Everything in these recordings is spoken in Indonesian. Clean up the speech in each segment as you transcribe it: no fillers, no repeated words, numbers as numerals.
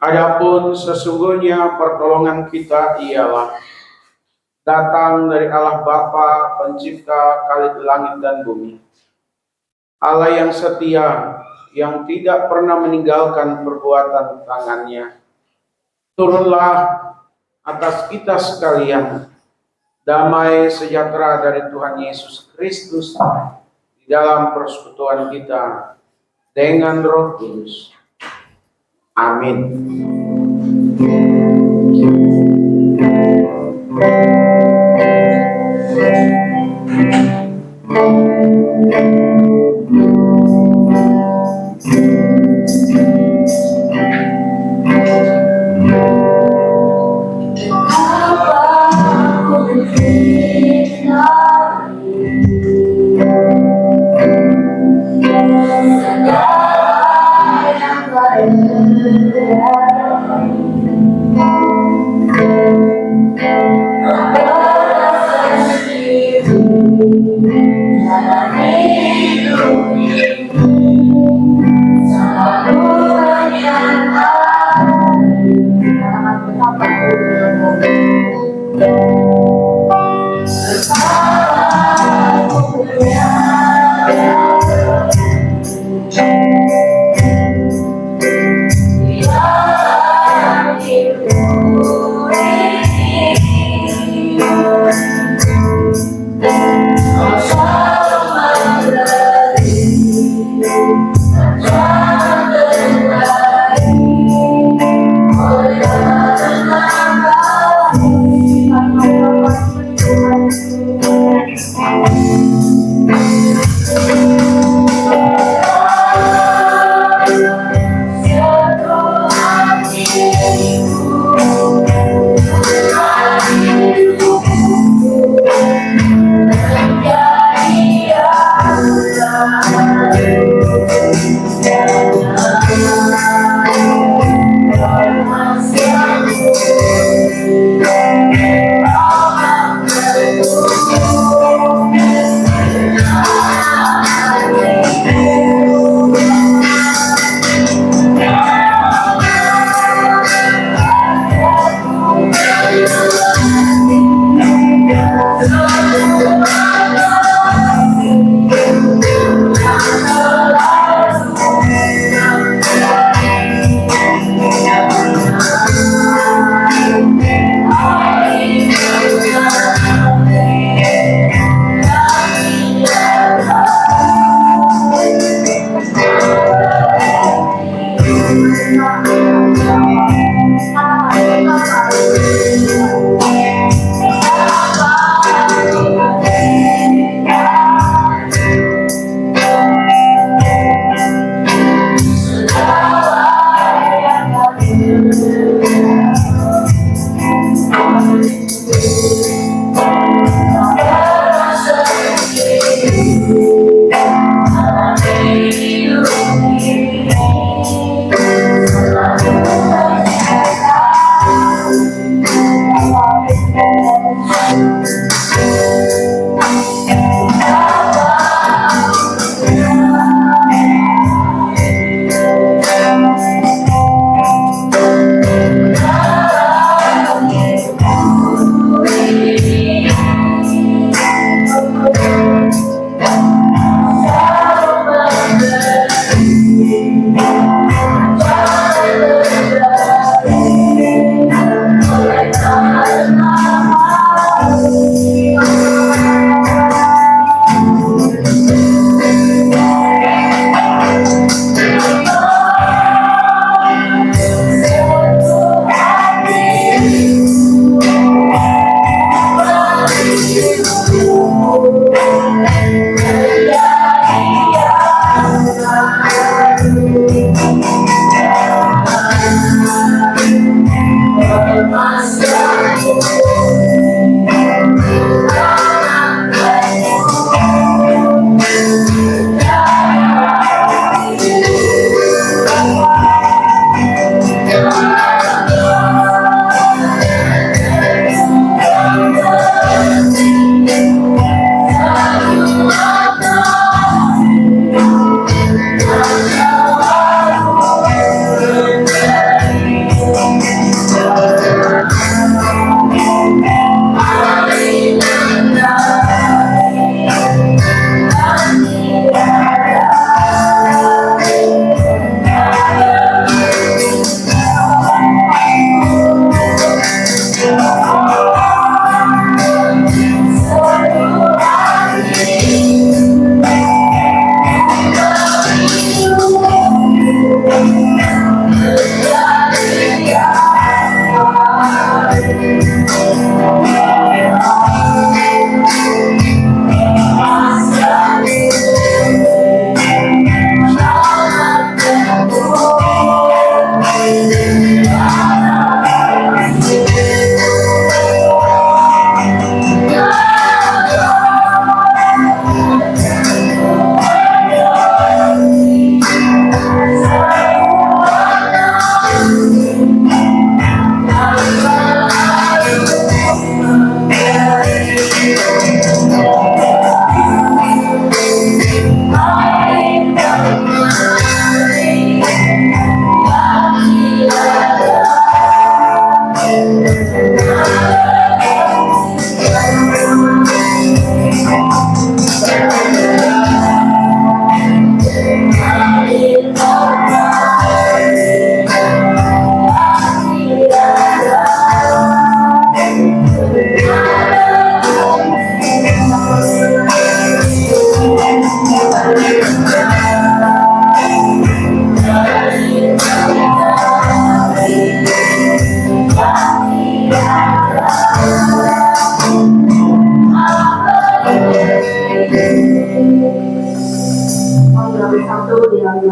Adapun sesungguhnya pertolongan kita ialah datang dari Allah Bapa, Pencipta langit dan bumi. Allah yang setia, yang tidak pernah meninggalkan perbuatan tangannya. Turunlah atas kita sekalian damai sejahtera dari Tuhan Yesus Kristus di dalam persekutuan kita dengan Roh Kudus. Amin.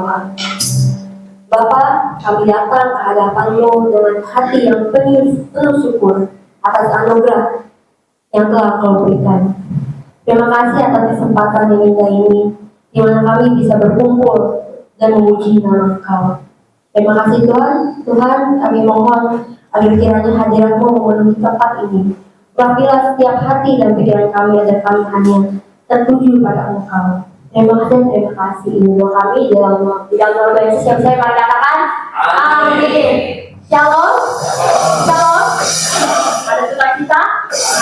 berdoa. Bapa, kami datang ke hadapan-Mu dengan hati yang penuh syukur atas anugerah yang telah Kau berikan. Terima kasih atas kesempatan yang indah ini, di mana kami bisa berkumpul dan memuji nama Engkau. Terima kasih Tuhan, kami mohon agar kiranya hadirat-Mu memenuhi tempat ini. Urapilah setiap hati dan pikiran kami agar kami hanya tertuju pada Engkau. Terima kasih. Ini doa kami dalam nama Yesus yang saya mari katakan amin. Shalom. Pada sukacita.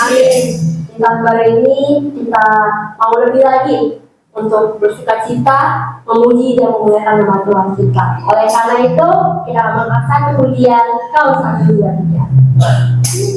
Amin. Di tahun baru ini kita mau lebih lagi untuk bersukacita, memuji dan memuliakan nama Tuhan kita. Oleh karena itu kita akan mengangkat pujian Kau 1, 2, 3.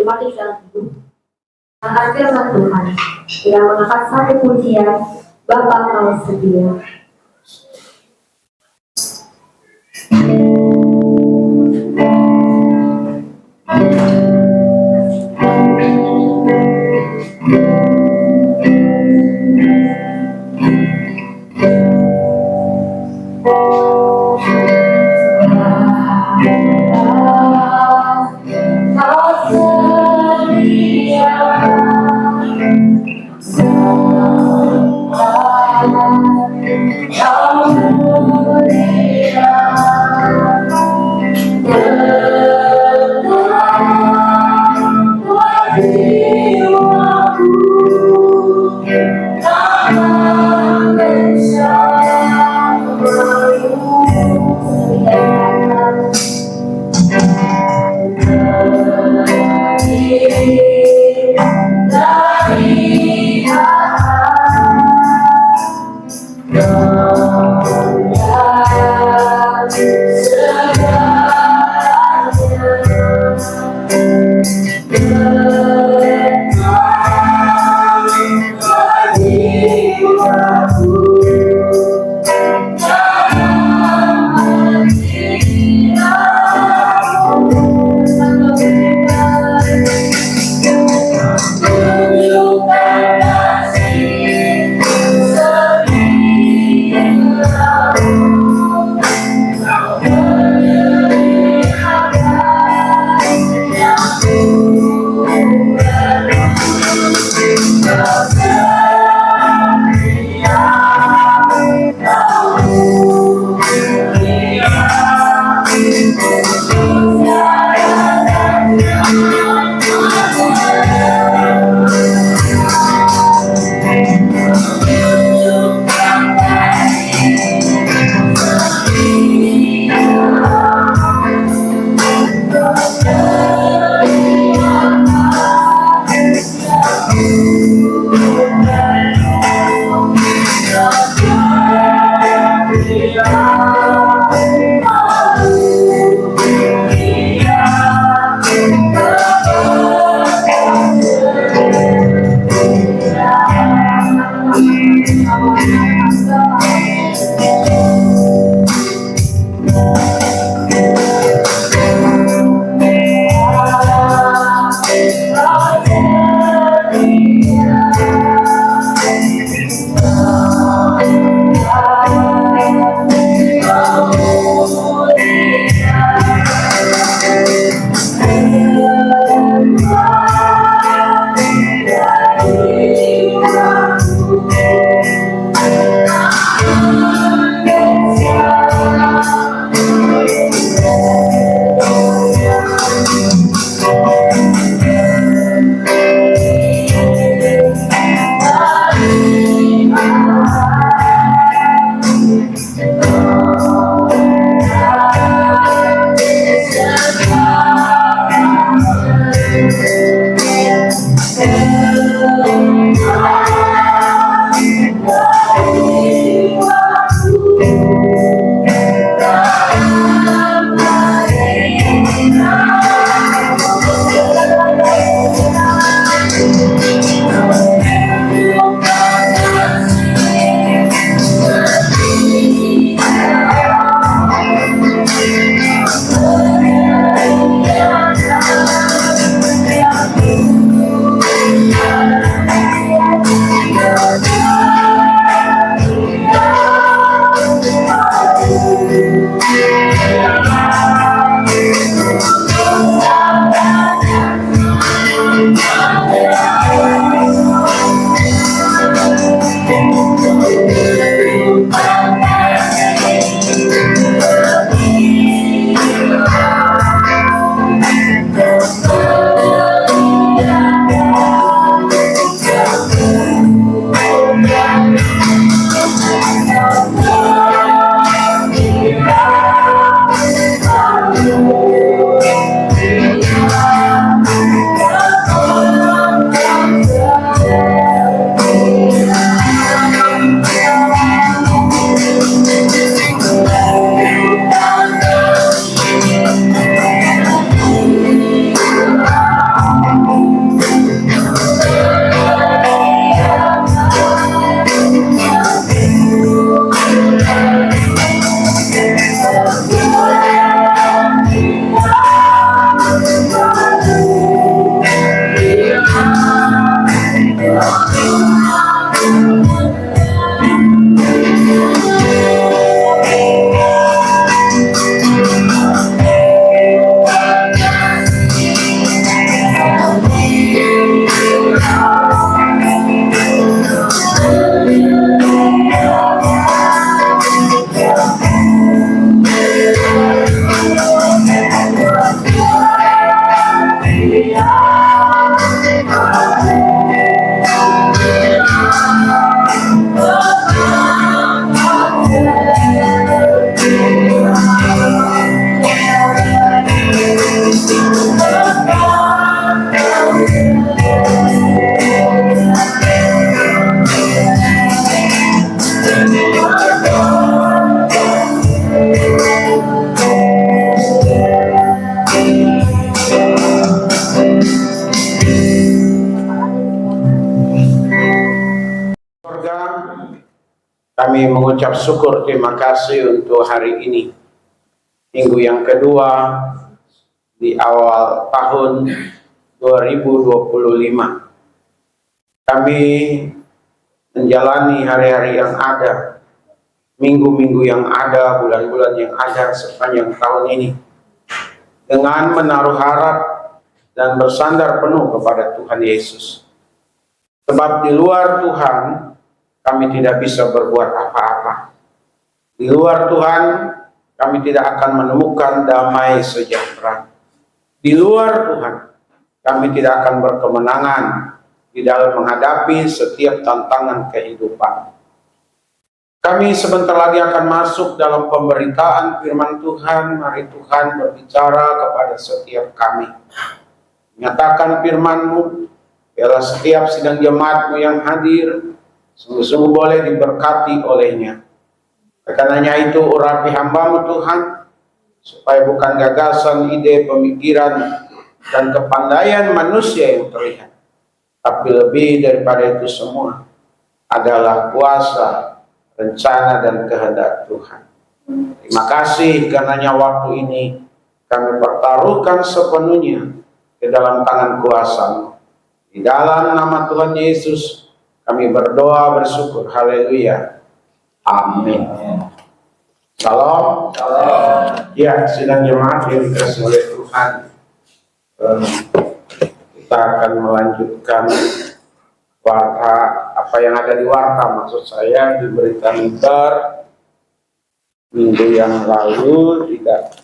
mati dalam hidup. Akan firman Tuhan yang mengangkat satu pujian Bapa Kau setia. Kami mengucap syukur terima kasih untuk hari ini, minggu yang kedua di awal tahun 2025. Kami menjalani hari-hari yang ada, minggu-minggu yang ada, bulan-bulan yang ada sepanjang tahun ini dengan menaruh harap dan bersandar penuh kepada Tuhan Yesus. Sebab di luar Tuhan kami tidak bisa berbuat apa-apa. Di luar Tuhan kami tidak akan menemukan damai sejahtera. Di luar Tuhan kami tidak akan berkemenangan di dalam menghadapi setiap tantangan kehidupan. Kami sebentar lagi akan masuk dalam pemberitaan firman Tuhan. Mari Tuhan berbicara kepada setiap kami. Nyatakan firman-Mu, biarlah setiap sidang jemaat-Mu yang hadir sungguh-sungguh boleh diberkati olehnya. Karenanya itu urapi hamba-Mu Tuhan, supaya bukan gagasan, ide, pemikiran, dan kepandaian manusia yang terlihat, tapi lebih daripada itu semua adalah kuasa, rencana, dan kehendak Tuhan. Terima kasih karenanya waktu ini kami pertaruhkan sepenuhnya ke dalam tangan kuasa-Mu. Di dalam nama Tuhan Yesus kami berdoa bersyukur. Haleluya. Amin. Salam. Ya, sidang jemaat yang dikasihi oleh Tuhan, kita akan melanjutkan warta, apa yang ada di warta, maksud saya di berita Mimbar. Minggu yang lalu tidak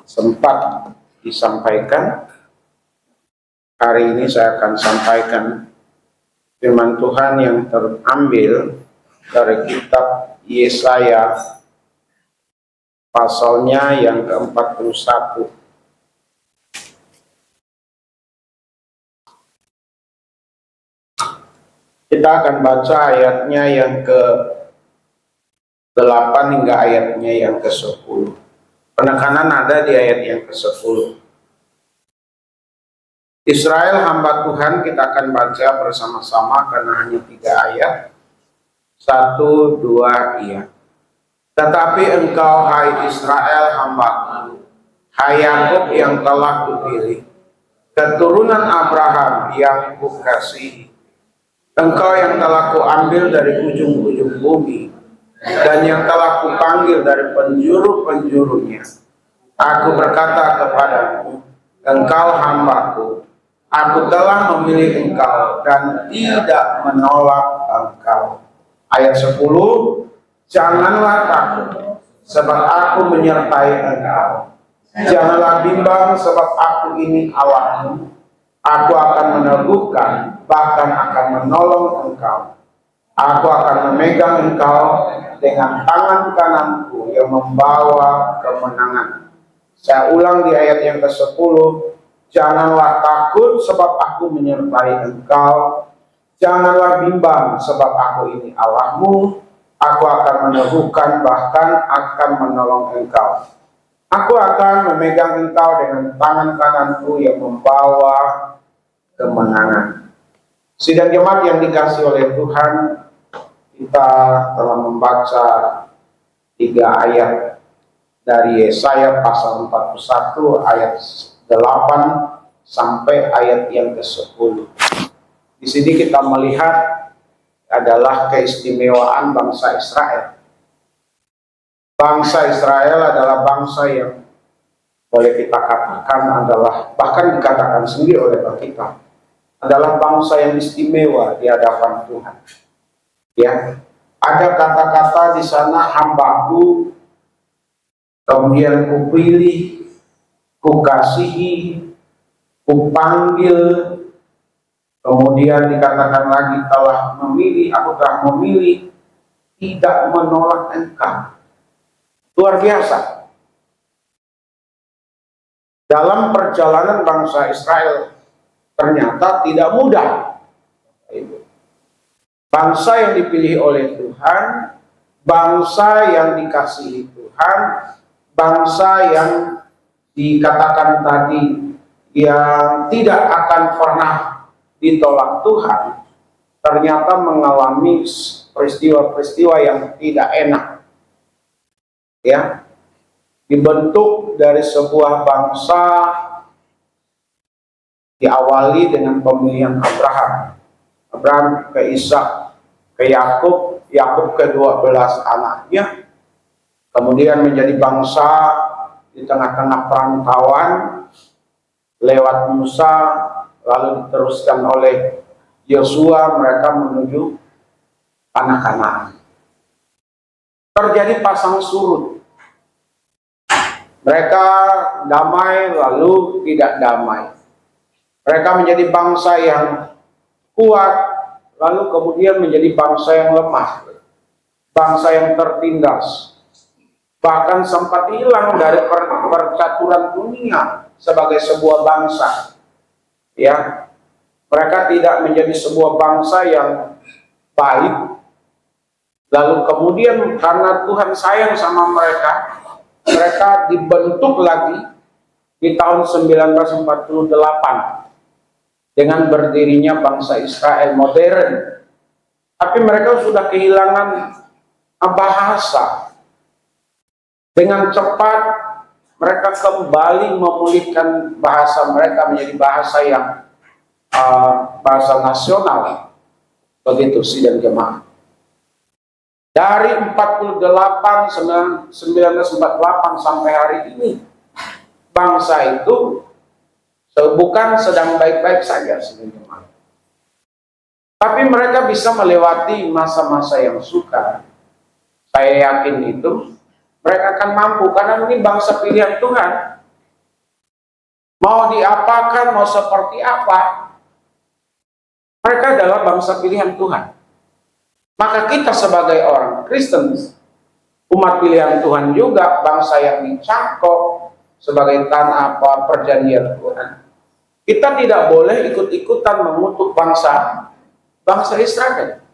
sempat disampaikan. Hari ini saya akan sampaikan firman Tuhan yang terambil dari kitab Yesaya pasalnya yang ke-41. Kita akan baca ayatnya yang ke-8 hingga ayatnya yang ke-10. Penekanan ada di ayat yang ke-10. Israel hamba Tuhan, kita akan baca bersama-sama karena hanya 3 ayat. 1, 2, iya. Tetapi engkau, hai Israel hamba-Ku, hai Yakub yang telah Kupilih, keturunan Abraham yang Kukasihi, engkau yang telah Kuambil dari ujung-ujung bumi, dan yang telah Kupanggil dari penjuru-penjurunya. Aku berkata kepadamu, engkau hamba-Ku, aku telah memilih engkau dan tidak menolak engkau. Ayat 10, janganlah takut, sebab aku menyertai engkau. Janganlah bimbang, sebab aku ini Allahmu. Aku akan meneguhkan, bahkan akan menolong engkau. Aku akan memegang engkau dengan tangan kananku yang membawa kemenangan. Saya ulang di ayat yang ke-10, janganlah takut, sebab aku menyertai engkau. Janganlah bimbang, sebab aku ini Allahmu. Aku akan meneguhkan, bahkan akan menolong engkau. Aku akan memegang engkau dengan tangan kananku yang membawa kemenangan. Sidang jemaat yang dikasihi oleh Tuhan, kita telah membaca 3 ayat dari Yesaya pasal 41 ayat 8 sampai ayat yang ke-10. Di sini kita melihat adalah keistimewaan bangsa Israel. Bangsa Israel adalah bangsa yang boleh kita katakan adalah, bahkan dikatakan sendiri oleh Alkitab, adalah bangsa yang istimewa di hadapan Tuhan. Ya, ada kata-kata di sana, hamba-Ku, kemudian Kupilih, Kukasihi, Kupanggil, kemudian dikatakan lagi telah memilih, aku telah memilih, tidak menolak engkau. Luar biasa. Dalam perjalanan bangsa Israel ternyata tidak mudah. Bangsa yang dipilih oleh Tuhan, bangsa yang dikasihi Tuhan, bangsa yang dikatakan tadi yang tidak akan pernah ditolak Tuhan, ternyata mengalami peristiwa-peristiwa yang tidak enak. Ya, dibentuk dari sebuah bangsa diawali dengan pemilihan Abraham. Abraham ke Ishak, ke Yakub, Yakub ke 12 anaknya, kemudian menjadi bangsa di tengah-tengah perantauan lewat Musa, lalu diteruskan oleh Yosua, mereka menuju tanah Kanaan. Terjadi pasang surut. Mereka damai lalu tidak damai. Mereka menjadi bangsa yang kuat, lalu kemudian menjadi bangsa yang lemah, bangsa yang tertindas. Bahkan sempat hilang dari percaturan dunia sebagai sebuah bangsa. Ya, mereka tidak menjadi sebuah bangsa yang baik. Lalu kemudian karena Tuhan sayang sama mereka, mereka dibentuk lagi di tahun 1948 dengan berdirinya bangsa Israel modern. Tapi mereka sudah kehilangan bahasa. Dengan cepat mereka kembali memulihkan bahasa mereka menjadi bahasa yang bahasa nasional. Begitu sidang jemaah. Dari 1948 sampai hari ini, bangsa itu bukan sedang baik-baik saja sebenarnya. Tapi mereka bisa melewati masa-masa yang sukar. Saya yakin itu mereka akan mampu karena ini bangsa pilihan Tuhan. Mau diapakan, mau seperti apa, mereka adalah bangsa pilihan Tuhan. Maka kita sebagai orang Kristen, umat pilihan Tuhan juga, bangsa yang dicangkok sebagai tanah perjanjian Tuhan. Kita tidak boleh ikut-ikutan mengutuk bangsa Israel.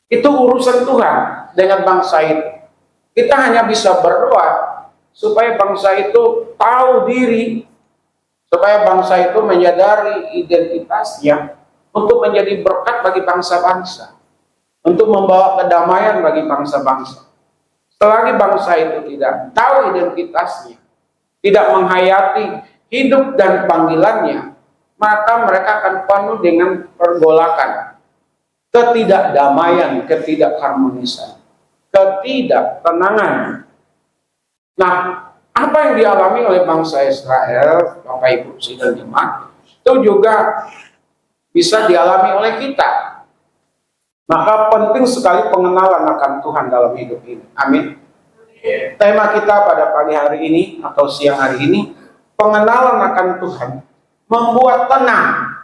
Itu urusan Tuhan dengan bangsa itu. Kita hanya bisa berdoa supaya bangsa itu tahu diri, supaya bangsa itu menyadari identitasnya untuk menjadi berkat bagi bangsa-bangsa, untuk membawa kedamaian bagi bangsa-bangsa. Selagi bangsa itu tidak tahu identitasnya, tidak menghayati hidup dan panggilannya, maka mereka akan penuh dengan pergolakan, ketidakdamaian, ketidakharmonisan, ketidaktenangan. Nah, apa yang dialami oleh bangsa Israel, Bapak Ibu sidang jemaat, itu juga bisa dialami oleh kita. Maka penting sekali pengenalan akan Tuhan dalam hidup ini. Amin. Tema kita pada pagi hari ini atau siang hari ini, pengenalan akan Tuhan membuat tenang.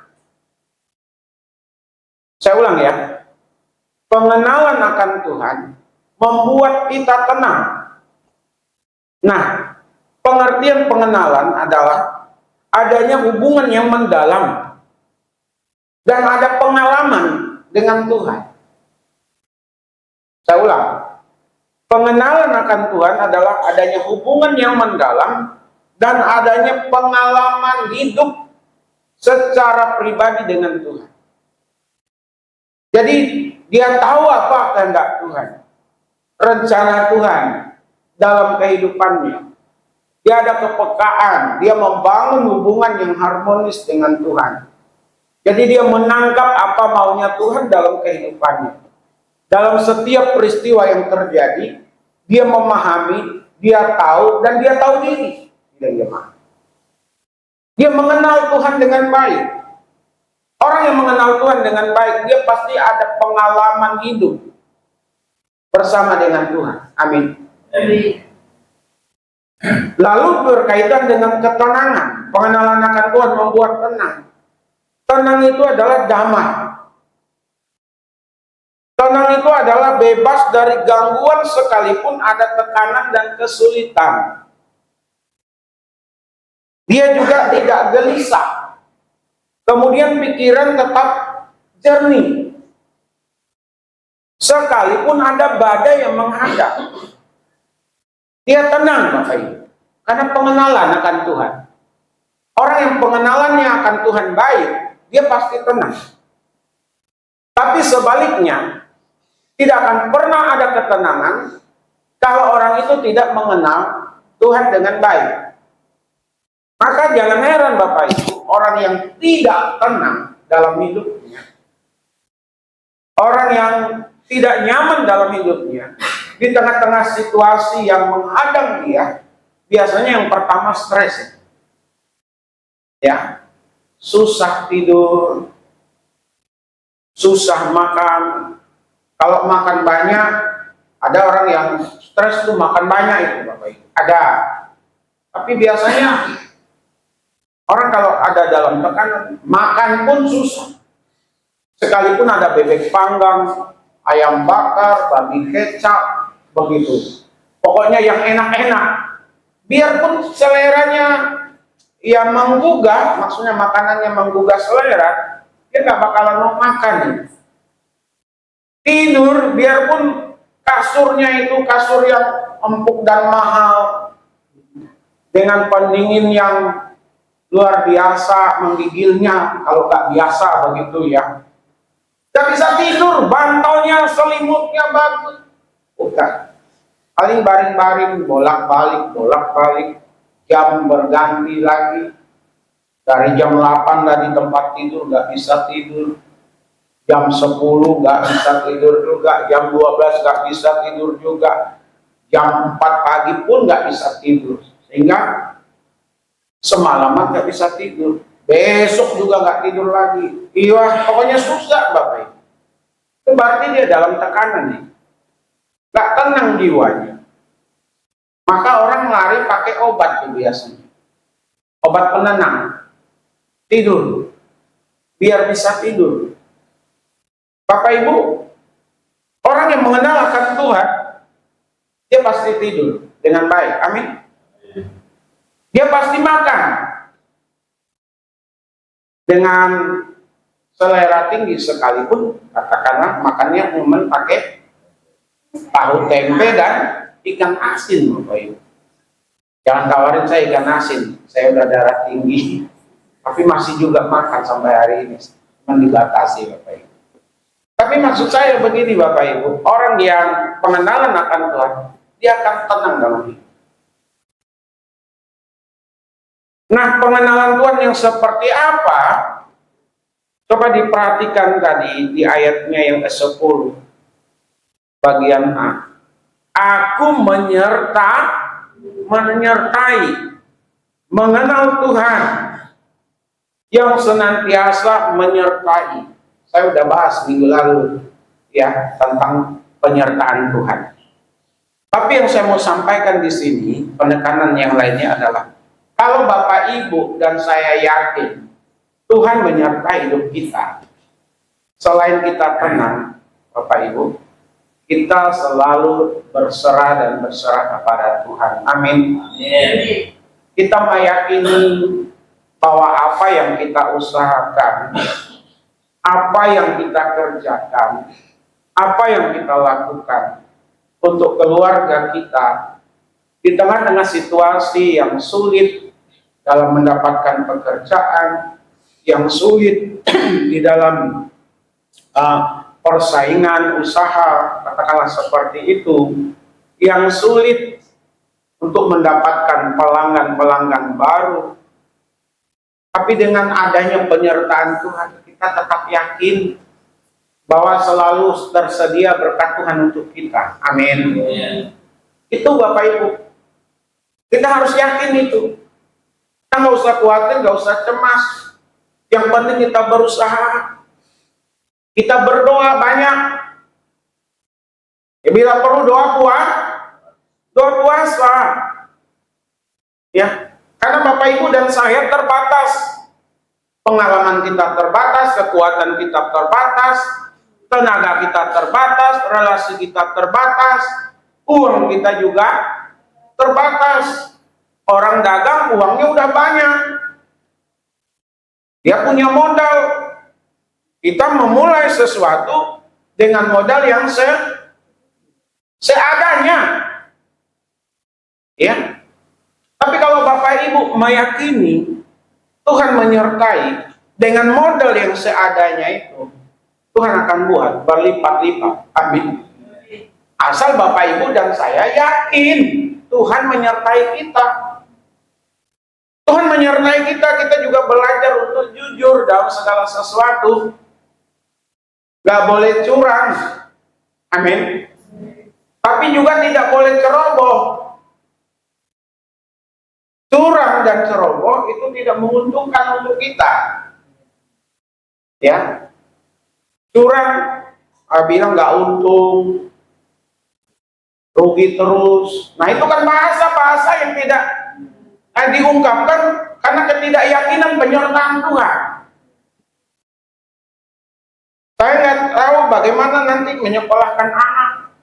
Saya ulang ya. Pengenalan akan Tuhan membuat kita tenang. Nah, pengertian pengenalan adalah adanya hubungan yang mendalam dan ada pengalaman dengan Tuhan. Saya ulang. Pengenalan akan Tuhan adalah adanya hubungan yang mendalam dan adanya pengalaman hidup secara pribadi dengan Tuhan. Jadi dia tahu apa kehendak Tuhan, rencana Tuhan dalam kehidupannya. Dia ada kepekaan, dia membangun hubungan yang harmonis dengan Tuhan. Jadi dia menangkap apa maunya Tuhan dalam kehidupannya. Dalam setiap peristiwa yang terjadi, dia memahami, dia tahu, dan dia tahu diri. Dia mengenal Tuhan dengan baik. Orang yang mengenal Tuhan dengan baik, dia pasti ada pengalaman hidup bersama dengan Tuhan. Amin. Lalu berkaitan dengan ketenangan. Pengenalan akan Tuhan membuat tenang. Tenang itu adalah damai. Tenang itu adalah bebas dari gangguan sekalipun ada tekanan dan kesulitan. Dia juga tidak gelisah. Kemudian pikiran tetap jernih. Sekalipun ada badai yang menghadap, dia tenang, Bapak Ibu. Karena pengenalan akan Tuhan. Orang yang pengenalannya akan Tuhan baik, dia pasti tenang. Tapi sebaliknya, Tidak akan pernah ada ketenangan kalau orang itu tidak mengenal Tuhan dengan baik. Maka jangan heran Bapak Ibu, orang yang tidak tenang dalam hidupnya, orang yang tidak nyaman dalam hidupnya, di tengah-tengah situasi yang menghadang dia, biasanya yang pertama stres. Ya, susah tidur, susah makan. Kalau makan banyak, ada orang yang stres tuh makan banyak itu Bapak Ibu. Ada. Tapi biasanya orang kalau ada dalam tekanan, makan pun susah. Sekalipun ada bebek panggang, ayam bakar, babi kecap, begitu. Pokoknya yang enak-enak. Biarpun seleranya ya menggugah, maksudnya makanannya menggugah selera, dia nggak bakalan mau makan. Tidur, biarpun kasurnya itu kasur yang empuk dan mahal, dengan pendingin yang luar biasa, menggigilnya kalau nggak biasa begitu ya. Nggak bisa tidur, bantalnya, selimutnya bagus. Bukan. Paling baring-baring, bolak-balik, jam berganti lagi. Dari jam 8 dari tempat tidur nggak bisa tidur. Jam 10 nggak bisa tidur juga, jam 12 nggak bisa tidur juga, jam 4 pagi pun nggak bisa tidur, sehingga semalaman nggak bisa tidur, besok juga nggak tidur lagi. Iya, pokoknya susah Bapak Ibu. Itu berarti dia dalam tekanan nih, nggak tenang jiwanya. Maka orang lari pakai obat tuh biasanya, obat penenang, tidur, biar bisa tidur. Bapak Ibu, orang yang mengenal akan Tuhan, dia pasti tidur dengan baik. Amin. Dia pasti makan dengan selera tinggi, sekalipun katakanlah makannya momen pakai tahu tempe dan ikan asin, Bapak Ibu. Jangan tawarin saya ikan asin, saya udah darah tinggi, tapi masih juga makan sampai hari ini, cuma dibatasi Bapak Ibu. Tapi maksud saya begini Bapak Ibu, orang yang pengenalan akan Tuhan, dia akan tenang dalam hidup. Nah, pengenalan Tuhan yang seperti apa? Coba diperhatikan tadi di ayatnya yang ke-10, bagian A. Aku menyertai, mengenal Tuhan yang senantiasa menyertai. Saya udah bahas minggu lalu ya tentang penyertaan Tuhan. Tapi yang saya mau sampaikan di sini, penekanan yang lainnya adalah kalau Bapak Ibu dan saya yakin Tuhan menyertai hidup kita, selain kita tenang, Bapak Ibu, kita selalu berserah dan berserah kepada Tuhan. Amin. Kita meyakini bahwa apa yang kita usahakan, apa yang kita kerjakan, apa yang kita lakukan untuk keluarga kita di tengah-tengah situasi yang sulit dalam mendapatkan pekerjaan, yang sulit di dalam persaingan usaha, katakanlah seperti itu, yang sulit untuk mendapatkan pelanggan-pelanggan baru. Tapi dengan adanya penyertaan Tuhan, kita tetap yakin bahwa selalu tersedia berkat Tuhan untuk kita. Amin. Itu Bapak Ibu, kita harus yakin itu. Kita nggak usah khawatir, nggak usah cemas. Yang penting kita berusaha, kita berdoa banyak. Ya, bila perlu doa puasa. Ya, karena Bapak Ibu dan saya terbatas. Pengalaman kita terbatas, kekuatan kita terbatas, tenaga kita terbatas, relasi kita terbatas, uang kita juga terbatas. Orang dagang uangnya udah banyak, dia punya modal. Kita memulai sesuatu dengan modal yang seadanya, ya. Tapi kalau Bapak Ibu meyakini Tuhan menyertai dengan modal yang seadanya itu, Tuhan akan buat berlipat-lipat. Amin. Asal Bapak Ibu dan saya yakin Tuhan menyertai kita. Tuhan menyertai kita, kita juga belajar untuk jujur dalam segala sesuatu. Gak boleh curang. Amin. Tapi juga tidak boleh ceroboh. Curang dan ceroboh itu tidak menguntungkan untuk kita. Ya. Curang, bilang gak untung, rugi terus. Nah itu kan bahasa-bahasa yang tidak diungkapkan karena ketidakyakinan penyertaan Tuhan. Saya nggak tahu bagaimana nanti menyekolahkan anak.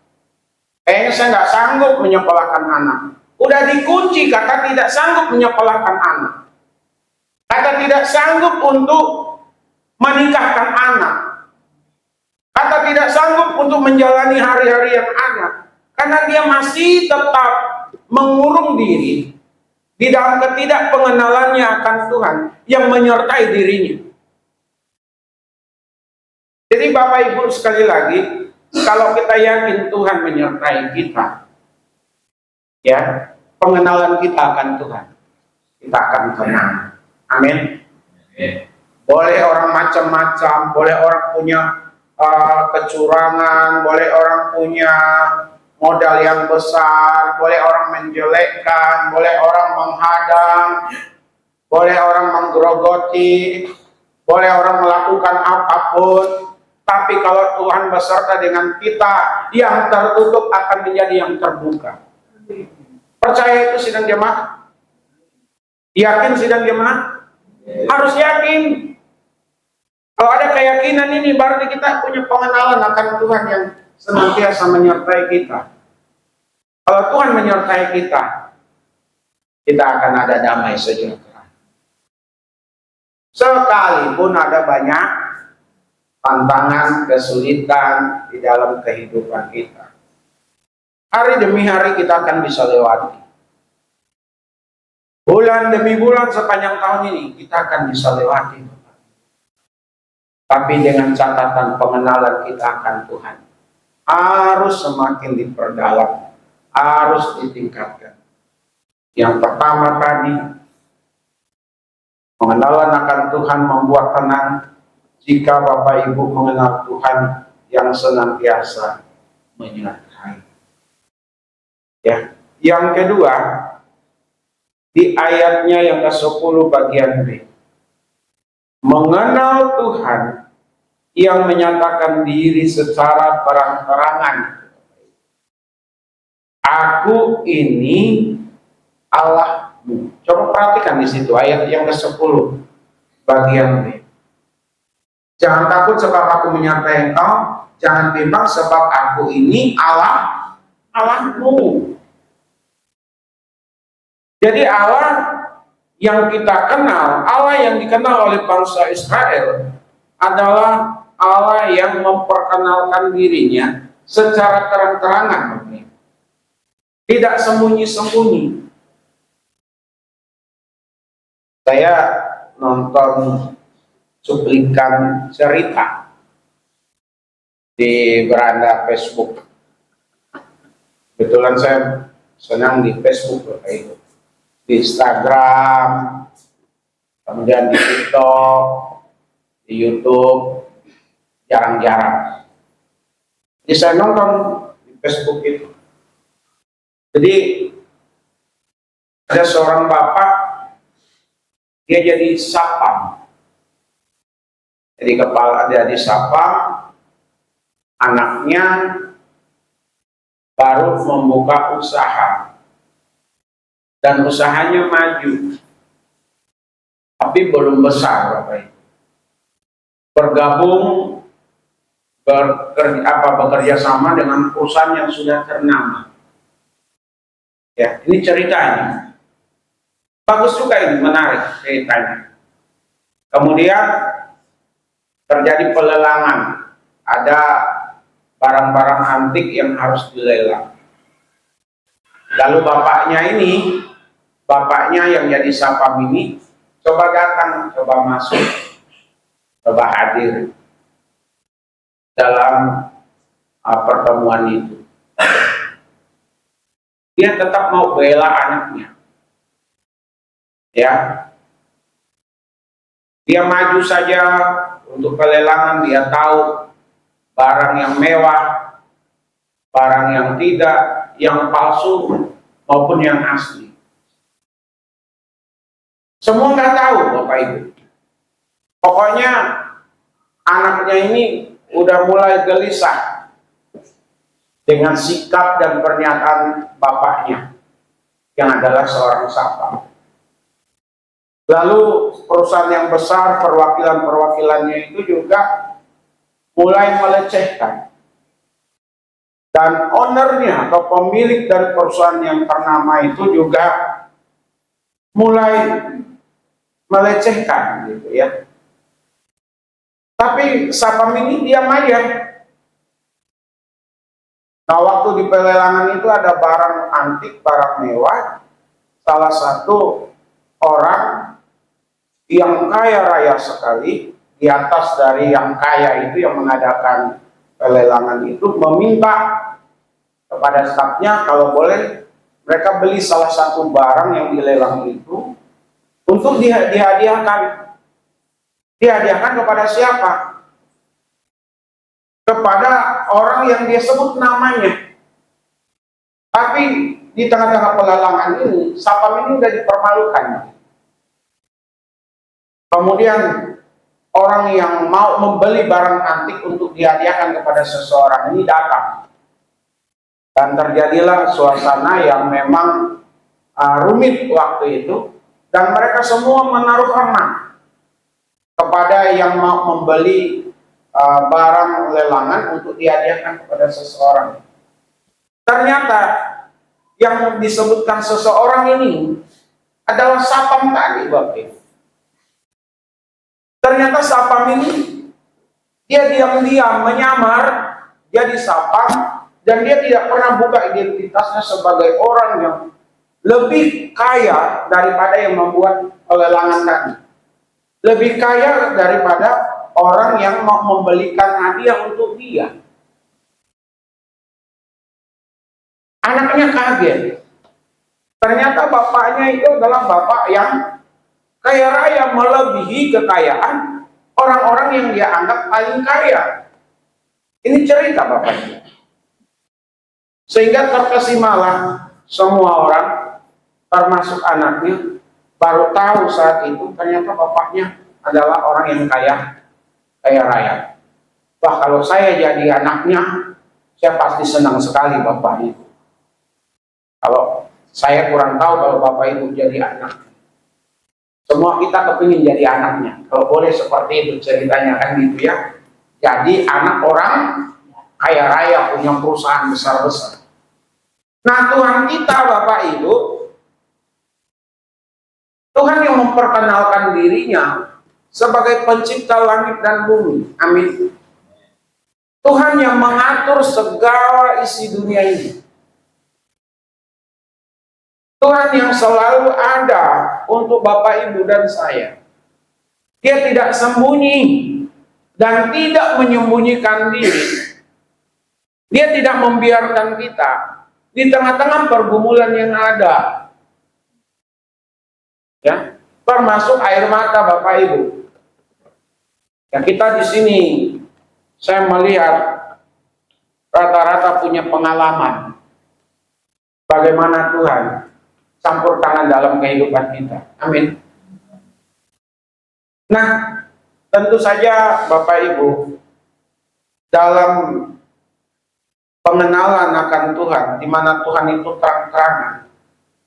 Kayaknya saya nggak sanggup menyekolahkan anak. Udah dikunci kata tidak sanggup menyekolahkan anak. Kata tidak sanggup untuk menikahkan anak. Kata tidak sanggup untuk menjalani hari-hari yang ada. Karena dia masih tetap mengurung diri di dalam ketidakpengenalannya akan Tuhan yang menyertai dirinya. Jadi Bapak Ibu sekali lagi, kalau kita yakin Tuhan menyertai kita, ya, pengenalan kita akan Tuhan, kita akan tenang. Amin. Boleh orang macam-macam, boleh orang punya kecurangan, boleh orang punya modal yang besar, boleh orang menjelekkan, boleh orang menghadang, boleh orang menggerogoti, boleh orang melakukan apapun. Tapi kalau Tuhan beserta dengan kita, yang tertutup akan menjadi yang terbuka. Percaya itu sidang jemaat? Yakin sidang jemaat? Harus yakin. Kalau ada keyakinan ini, berarti kita punya pengenalan akan Tuhan yang senantiasa menyertai kita. Kalau Tuhan menyertai kita, kita akan ada damai sejahtera. Sekalipun ada banyak tantangan, kesulitan di dalam kehidupan kita, hari demi hari kita akan bisa lewati. Bulan demi bulan sepanjang tahun ini kita akan bisa lewati. Tapi dengan catatan pengenalan kita akan Tuhan harus semakin diperdalam, harus ditingkatkan. Yang pertama tadi, pengenalan akan Tuhan membuat tenang. Jika Bapak Ibu mengenal Tuhan yang senantiasa menyertai. Ya. Yang kedua, di ayatnya yang ke-10 bagian B. Mengenal Tuhan yang menyatakan diri secara terang-terangan. Aku ini Allahmu. Coba perhatikan di situ ayat yang ke-10 bagian B. Jangan takut sebab aku menyertai engkau, jangan bimbang sebab aku ini Allahmu. Jadi Allah yang kita kenal, Allah yang dikenal oleh bangsa Israel adalah Allah yang memperkenalkan dirinya secara terang-terangan. Tidak sembunyi-sembunyi. Saya nonton cuplikan cerita di beranda Facebook. Kebetulan saya senang di Facebook, di Instagram, kemudian di TikTok, di YouTube, jarang-jarang. Jadi saya nonton di Facebook itu. Jadi ada seorang bapak, dia jadi sapam. Jadi kepala dia disapa, anaknya baru membuka usaha dan usahanya maju, tapi belum besar, Bapak. Bergabung bekerja sama dengan perusahaan yang sudah ternama. Ya, ini ceritanya. Bagus juga ini, menarik ceritanya. Kemudian terjadi pelelangan, ada barang-barang antik yang harus dilelang. Lalu bapaknya yang jadi sapam ini, coba datang, coba masuk, coba hadir dalam pertemuan itu. dia tetap mau bela anaknya. Ya, dia maju saja untuk pelelangan, dia tahu barang yang mewah, barang yang tidak, yang palsu maupun yang asli. Semua nggak tahu Bapak Ibu. Pokoknya anaknya ini udah mulai gelisah dengan sikap dan pernyataan bapaknya yang adalah seorang satpam. Lalu perusahaan yang besar, perwakilan-perwakilannya itu juga mulai melecehkan. Dan ownernya atau pemilik dari perusahaan yang ternama itu juga mulai melecehkan gitu ya. Tapi satpam ini diam aja. Nah, waktu di pelelangan itu ada barang antik, barang mewah. Salah satu orang yang kaya raya sekali, di atas dari yang kaya itu yang mengadakan pelelangan itu, meminta kepada stafnya kalau boleh mereka beli salah satu barang yang dilelang itu untuk dihadiahkan. Dihadiahkan kepada siapa? Kepada orang yang dia sebut namanya. Tapi di tengah-tengah pelelangan ini, satpam ini udah dipermalukan. Kemudian orang yang mau membeli barang antik untuk dihadiahkan kepada seseorang ini datang. Dan terjadilah suasana yang memang rumit waktu itu. Dan mereka semua menaruh hormat kepada yang mau membeli barang lelangan untuk dihadiahkan kepada seseorang. Ternyata yang disebutkan seseorang ini adalah satpam tadi, Bapak. Ternyata satpam ini dia diam-diam menyamar jadi satpam dan dia tidak pernah buka identitasnya sebagai orang yang lebih kaya daripada yang membuat pelelangan tadi. Lebih kaya daripada orang yang mau membelikan hadiah untuk dia. Anaknya kaget. Ternyata bapaknya itu adalah bapak yang kaya raya, melebihi kekayaan orang-orang yang dia anggap paling kaya. Ini cerita bapaknya. Sehingga terkesimalah semua orang, termasuk anaknya, baru tahu saat itu ternyata bapaknya adalah orang yang kaya raya. Wah, kalau saya jadi anaknya, saya pasti senang sekali bapaknya. Kalau saya kurang tahu kalau bapak ibu jadi anak. Semua kita kepingin jadi anaknya. Kalau boleh seperti itu ceritanya kan gitu ya. Jadi anak orang kaya raya punya perusahaan besar-besar. Nah, Tuhan kita Bapak Ibu, Tuhan yang memperkenalkan dirinya sebagai pencipta langit dan bumi. Amin. Tuhan yang mengatur segala isi dunia ini. Tuhan yang selalu ada untuk Bapak Ibu dan saya. Dia tidak sembunyi dan tidak menyembunyikan diri. Dia tidak membiarkan kita di tengah-tengah pergumulan yang ada. Ya, termasuk air mata Bapak Ibu. Ya, kita di sini saya melihat rata-rata punya pengalaman bagaimana Tuhan campur tangan dalam kehidupan kita. Amin. Nah, tentu saja Bapak Ibu, dalam pengenalan akan Tuhan, di mana Tuhan itu terang-terangan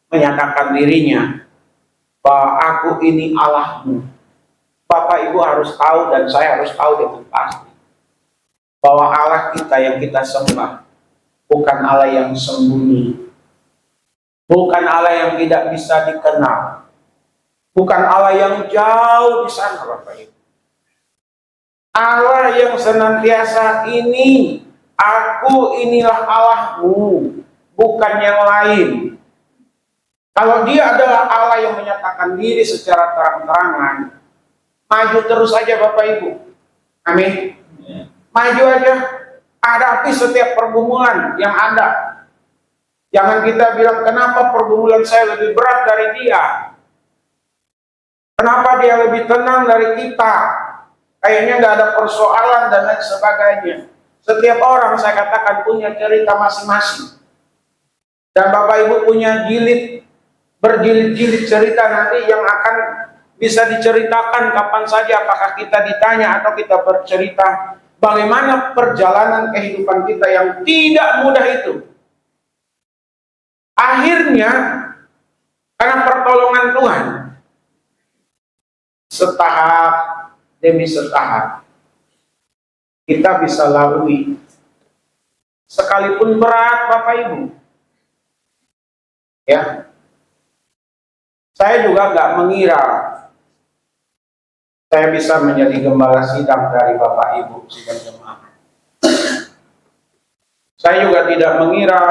menyatakan dirinya bahwa aku ini Allahmu. Bapak Ibu harus tahu dan saya harus tahu dengan pasti bahwa Allah kita yang kita sembah bukan Allah yang sembunyi, bukan Allah yang tidak bisa dikenal, bukan Allah yang jauh di sana, Bapak Ibu. Allah yang senantiasa ini, aku inilah Allahmu, bukan yang lain. Kalau dia adalah Allah yang menyatakan diri secara terang-terangan, maju terus saja Bapak Ibu. Amin. Maju aja, hadapi setiap pergumulan yang ada. Jangan kita bilang, kenapa pergumulan saya lebih berat dari dia? Kenapa dia lebih tenang dari kita? Kayaknya nggak ada persoalan dan lain sebagainya. Setiap orang saya katakan punya cerita masing-masing. Dan Bapak Ibu punya berjilid-jilid cerita nanti yang akan bisa diceritakan kapan saja, apakah kita ditanya atau kita bercerita bagaimana perjalanan kehidupan kita yang tidak mudah itu. Akhirnya, karena pertolongan Tuhan, setahap demi setahap, kita bisa lalui. Sekalipun berat, Bapak Ibu. Ya, saya juga nggak mengira saya bisa menjadi gembala sidang dari Bapak Ibu sidang jemaat. Saya juga tidak mengira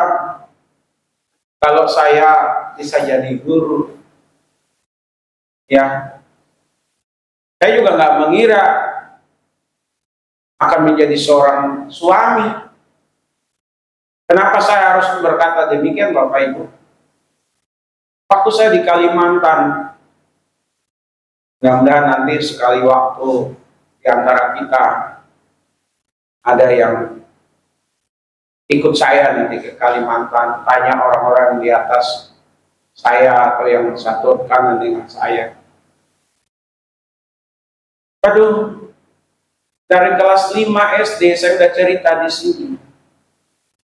kalau saya bisa jadi guru. Ya, saya juga nggak mengira akan menjadi seorang suami. Kenapa saya harus berkata demikian, Bapak Ibu? Waktu saya di Kalimantan, mudah-mudahan nanti sekali waktu di antara kita ada yang ikut saya nanti ke Kalimantan, tanya orang-orang di atas saya atau yang satu kanan dengan saya. Aduh, dari kelas 5 SD saya udah cerita di sini.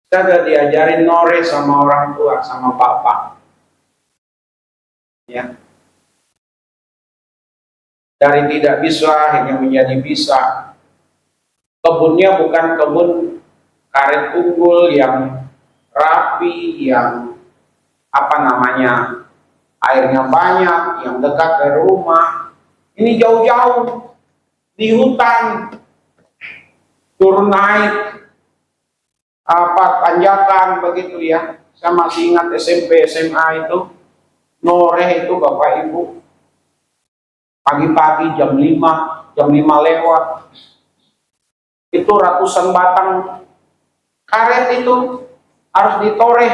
Saya udah diajarin nore sama orang tua, sama bapak. Ya. Dari tidak bisa hingga menjadi bisa. Kebunnya bukan kebun karet unggul yang rapi, yang apa namanya, airnya banyak, yang dekat dari rumah. Ini jauh-jauh di hutan, turun naik tanjakan begitu ya. Saya masih ingat SMP SMA itu noreh itu Bapak Ibu, pagi-pagi jam 5 lewat, itu ratusan batang karet itu harus ditoreh.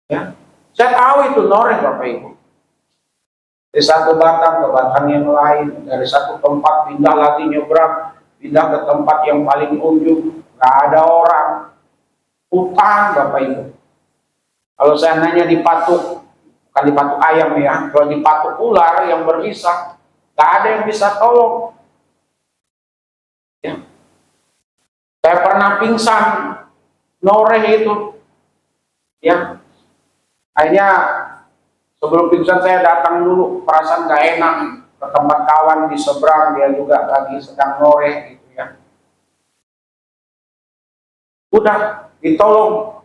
Ya, saya tahu itu noreh Bapak Ibu. Dari satu batang ke batang yang lain, dari satu tempat pindah lagi nyebrang, pindah ke tempat yang paling ujung, nggak ada orang, hutan Bapak Ibu. Kalau saya nanya dipatuk, bukan dipatuk ayam ya, kalau dipatuk ular yang berbisa, nggak ada yang bisa tolong. Ya. Saya pernah pingsan, noreh itu, ya. Akhirnya sebelum pingsan saya datang dulu, perasaan nggak enak ke tempat kawan di seberang, dia juga lagi sedang noreh gitu ya. Udah ditolong.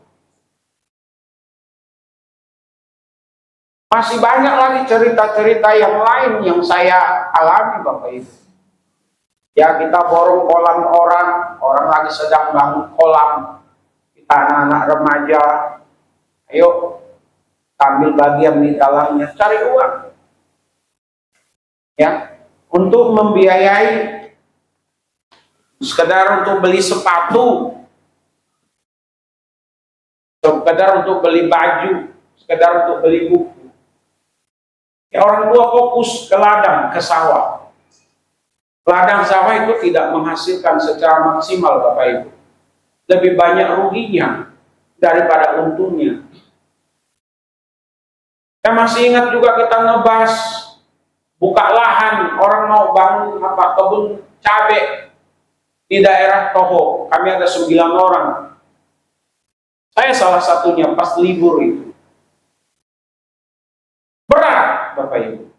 Masih banyak lagi cerita-cerita yang lain yang saya alami Bapak Ibu. Ya, kita borong kolam orang lagi sedang bangun kolam, kita anak-anak remaja, ayo ambil bagian di dalamnya, cari uang. Ya, untuk membiayai sekedar untuk beli sepatu, sekedar untuk beli baju, sekedar untuk beli buku. Ya, orang tua fokus ke ladang, ke sawah. Ladang sawah itu tidak menghasilkan secara maksimal Bapak Ibu. Lebih banyak ruginya daripada untungnya. Saya masih ingat juga kita ngebahas buka lahan, orang mau bangun kebun cabai di daerah Toho. Kami ada 9 orang. Saya salah satunya pas libur itu. Berat Bapak Ibu.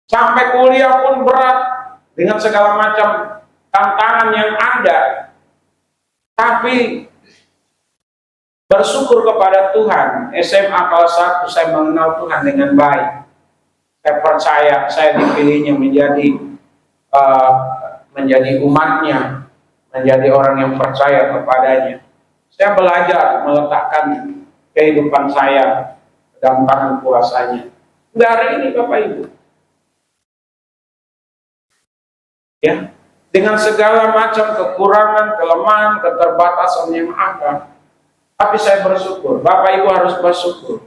Sampai kuliah pun berat dengan segala macam tantangan yang ada. Tapi bersyukur kepada Tuhan, SMA kelas 1 saya mengenal Tuhan dengan baik. Saya percaya saya dipilihnya menjadi umatnya, menjadi orang yang percaya kepadanya. Saya belajar meletakkan kehidupan saya dalam tangan kuasanya. Dari ini Bapak Ibu. Ya, dengan segala macam kekurangan, kelemahan, keterbatasan yang ada, Tapi saya bersyukur, Bapak Ibu harus bersyukur.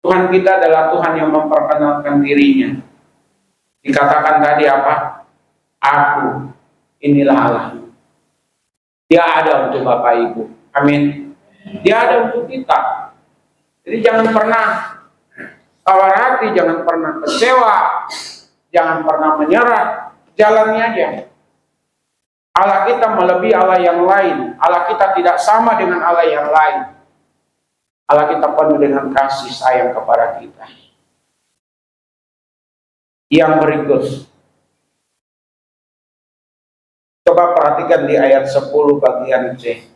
Tuhan kita adalah Tuhan yang memperkenalkan dirinya. Dikatakan tadi apa? Aku, inilah Allah. Dia ada untuk Bapak Ibu. Amin. Dia ada untuk kita. Jadi jangan pernah tawar hati, jangan pernah kecewa, jangan pernah menyerah. Jalani aja. Allah kita melebihi Allah yang lain. Allah kita tidak sama dengan Allah yang lain. Allah kita penuh dengan kasih sayang kepada kita. Yang berikut. Coba perhatikan di ayat 10 bagian C.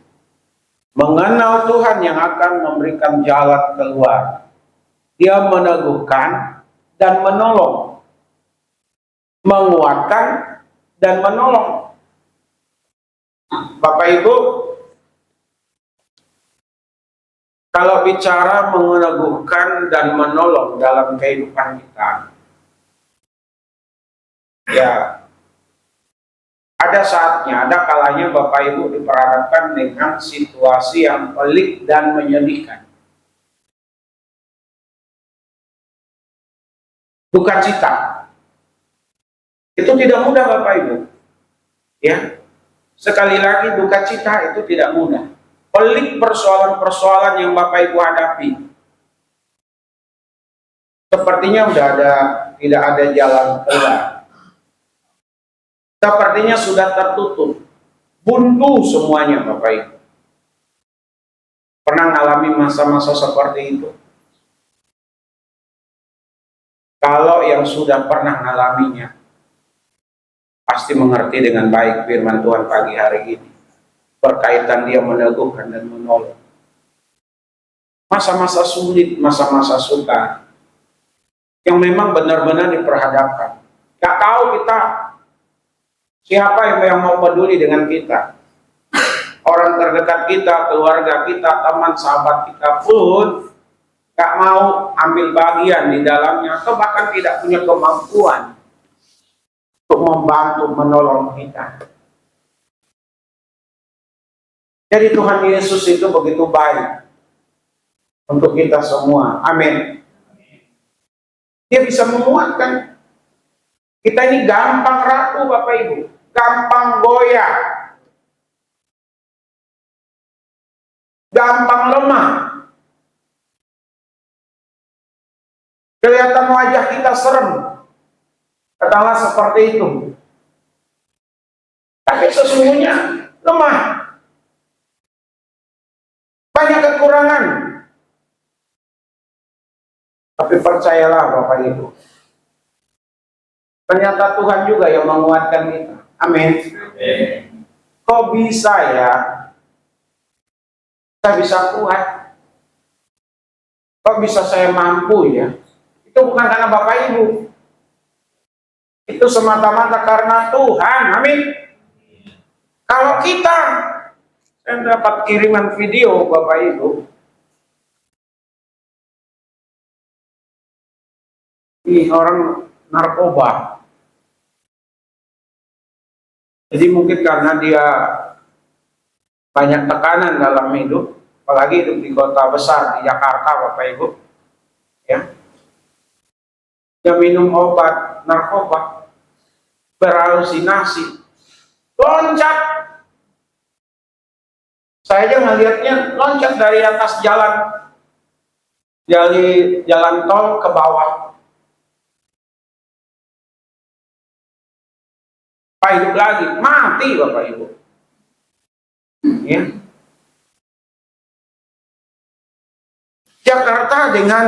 Mengenal Tuhan yang akan memberikan jalan keluar. Dia meneguhkan dan menolong. Menguatkan dan menolong. Bapak Ibu, kalau bicara meneguhkan dan menolong dalam kehidupan kita, ya ada saatnya, ada kalanya Bapak Ibu diperhadapkan dengan situasi yang pelik dan menyedihkan. Duka cita. Itu tidak mudah Bapak Ibu. Ya. Sekali lagi duka cita itu tidak mudah. Pelik persoalan-persoalan yang Bapak Ibu hadapi. Sepertinya tidak ada jalan keluar. Sepertinya sudah tertutup. Buntu semuanya Bapak Ibu. Pernah mengalami masa-masa seperti itu? Kalau yang sudah pernah mengalaminya, pasti mengerti dengan baik firman Tuhan pagi hari ini. Berkaitan dia meneguhkan dan menolong. Masa-masa sulit, masa-masa sukar. Yang memang benar-benar diperhadapkan. Gak tahu kita siapa yang mau peduli dengan kita. Orang terdekat kita, keluarga kita, teman, sahabat kita pun gak mau ambil bagian di dalamnya. Atau bahkan tidak punya kemampuan untuk membantu, menolong kita. Jadi Tuhan Yesus itu begitu baik untuk kita semua. Amin. Dia bisa menguatkan. Kita ini gampang rapuh Bapak Ibu. Gampang goyah. Gampang lemah. Kelihatan wajah kita serem. Katakanlah seperti itu. Tapi sesungguhnya lemah. Banyak kekurangan. Tapi percayalah Bapak Ibu. Ternyata Tuhan juga yang menguatkan kita. Amin. Kok bisa ya? Saya bisa kuat. Kok bisa saya mampu ya? Itu bukan karena Bapak Ibu. Itu semata-mata karena Tuhan. Amin. Kalau kita, saya dapat kiriman video Bapak Ibu. Ini orang narkoba. Jadi mungkin karena dia banyak tekanan dalam hidup, apalagi hidup di kota besar di Jakarta Bapak Ibu. Ya. Dia minum obat narkoba, berhalusinasi, loncat. Saya aja ngelihatnya loncat dari atas jalan tol ke bawah. Pak hidup lagi, mati Bapak Ibu. Ya. Jakarta dengan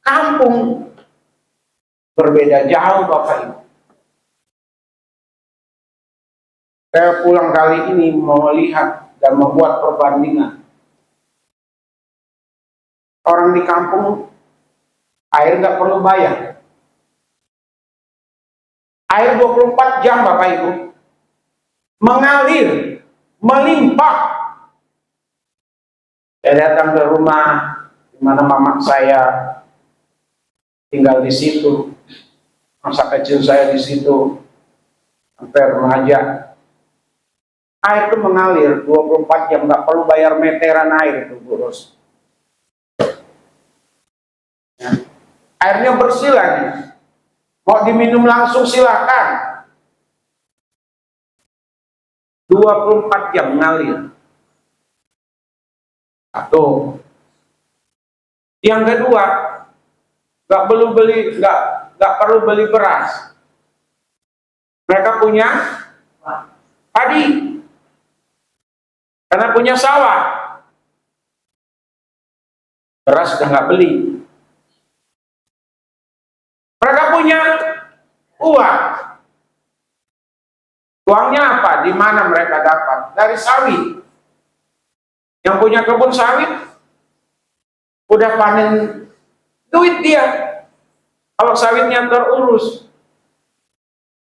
kampung berbeda jauh Bapak Ibu. Saya pulang kali ini mau lihat dan membuat perbandingan. Orang di kampung air nggak perlu bayar. Air 24 jam Bapak Ibu. Mengalir, melimpah. Saya datang ke rumah di mana mama saya tinggal di situ. Masa kecil saya di situ sampai remaja. Air itu mengalir 24 jam, nggak perlu bayar meteran air itu, Bu Ros. Ya. Airnya bersih lagi. Mau diminum langsung silakan. 24 jam ngalir. Satu. Yang kedua, nggak perlu beli beras. Mereka punya padi, karena punya sawah. Beras sudah nggak beli. Mereka punya uang. Uangnya apa? Di mana mereka dapat? Dari sawit. Yang punya kebun sawit udah panen duit dia. Kalau sawitnya terurus.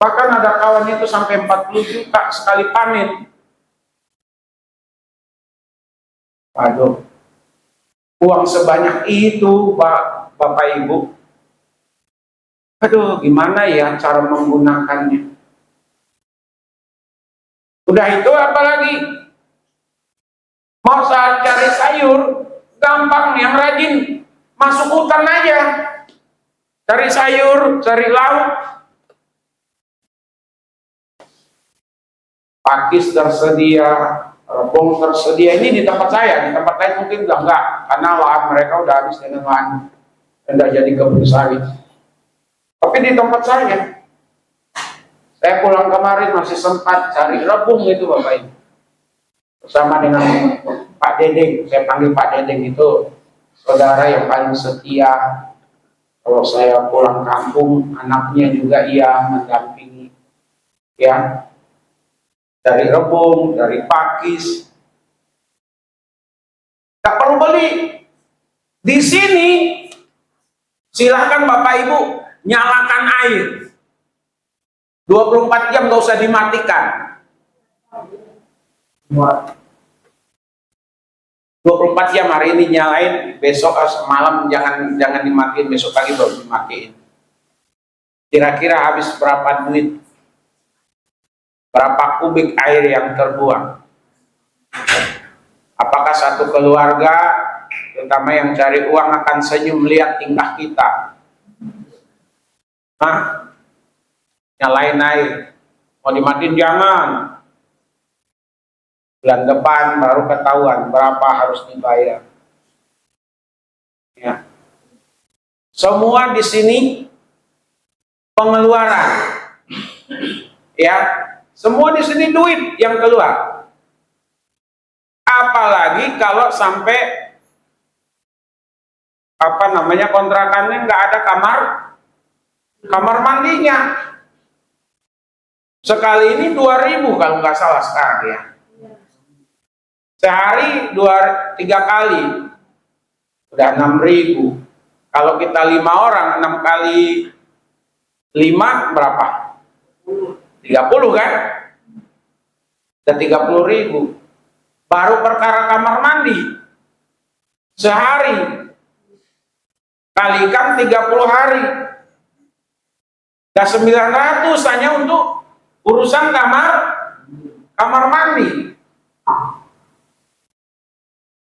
Bahkan ada kawan itu sampai 40 juta sekali panen. Aduh. Uang sebanyak itu, Bapak Ibu. Aduh, gimana ya cara menggunakannya? Udah itu apalagi? Mau saat cari sayur, gampang, yang rajin masuk hutan aja. Cari sayur, cari lauk. Pakis tersedia, rebung tersedia. Ini di tempat saya, di tempat lain mungkin udah enggak, karena lahan mereka udah habis dengan lahan, udah jadi kebun sawit. Tapi di tempat saya pulang kemarin masih sempat cari rebung itu Bapak Ibu. Bersama dengan Pak Dedeng, saya panggil Pak Dedeng itu saudara yang paling setia. Kalau saya pulang kampung, anaknya juga ia mendampingi. Ya, dari rebung, dari pakis. Gak perlu beli. Di sini, silahkan Bapak Ibu nyalakan air. 24 jam gak usah dimatikan. 24 jam hari ini nyalain, besok malam jangan dimatiin, besok pagi baru dimatiin. Kira-kira habis berapa duit? Berapa kubik air yang terbuang? Apakah satu keluarga, terutama yang cari uang, akan senyum melihat tingkah kita? Hah? Nyalain air. Mau dimatiin jangan. Bulan depan baru ketahuan berapa harus dibayar. Ya. Semua di sini pengeluaran. Ya, semua di sini duit yang keluar. Apalagi kalau sampai kontrakannya nggak ada kamar mandinya. Sekali ini 2.000 kalau nggak salah sekarang ya. Sehari 2-3 kali udah 6.000. Kalau kita 5 orang, 6 kali 5 berapa? 30 kan? Udah 30.000. Baru perkara kamar mandi sehari kalikan 30 hari. Udah 900 hanya untuk urusan kamar mandi.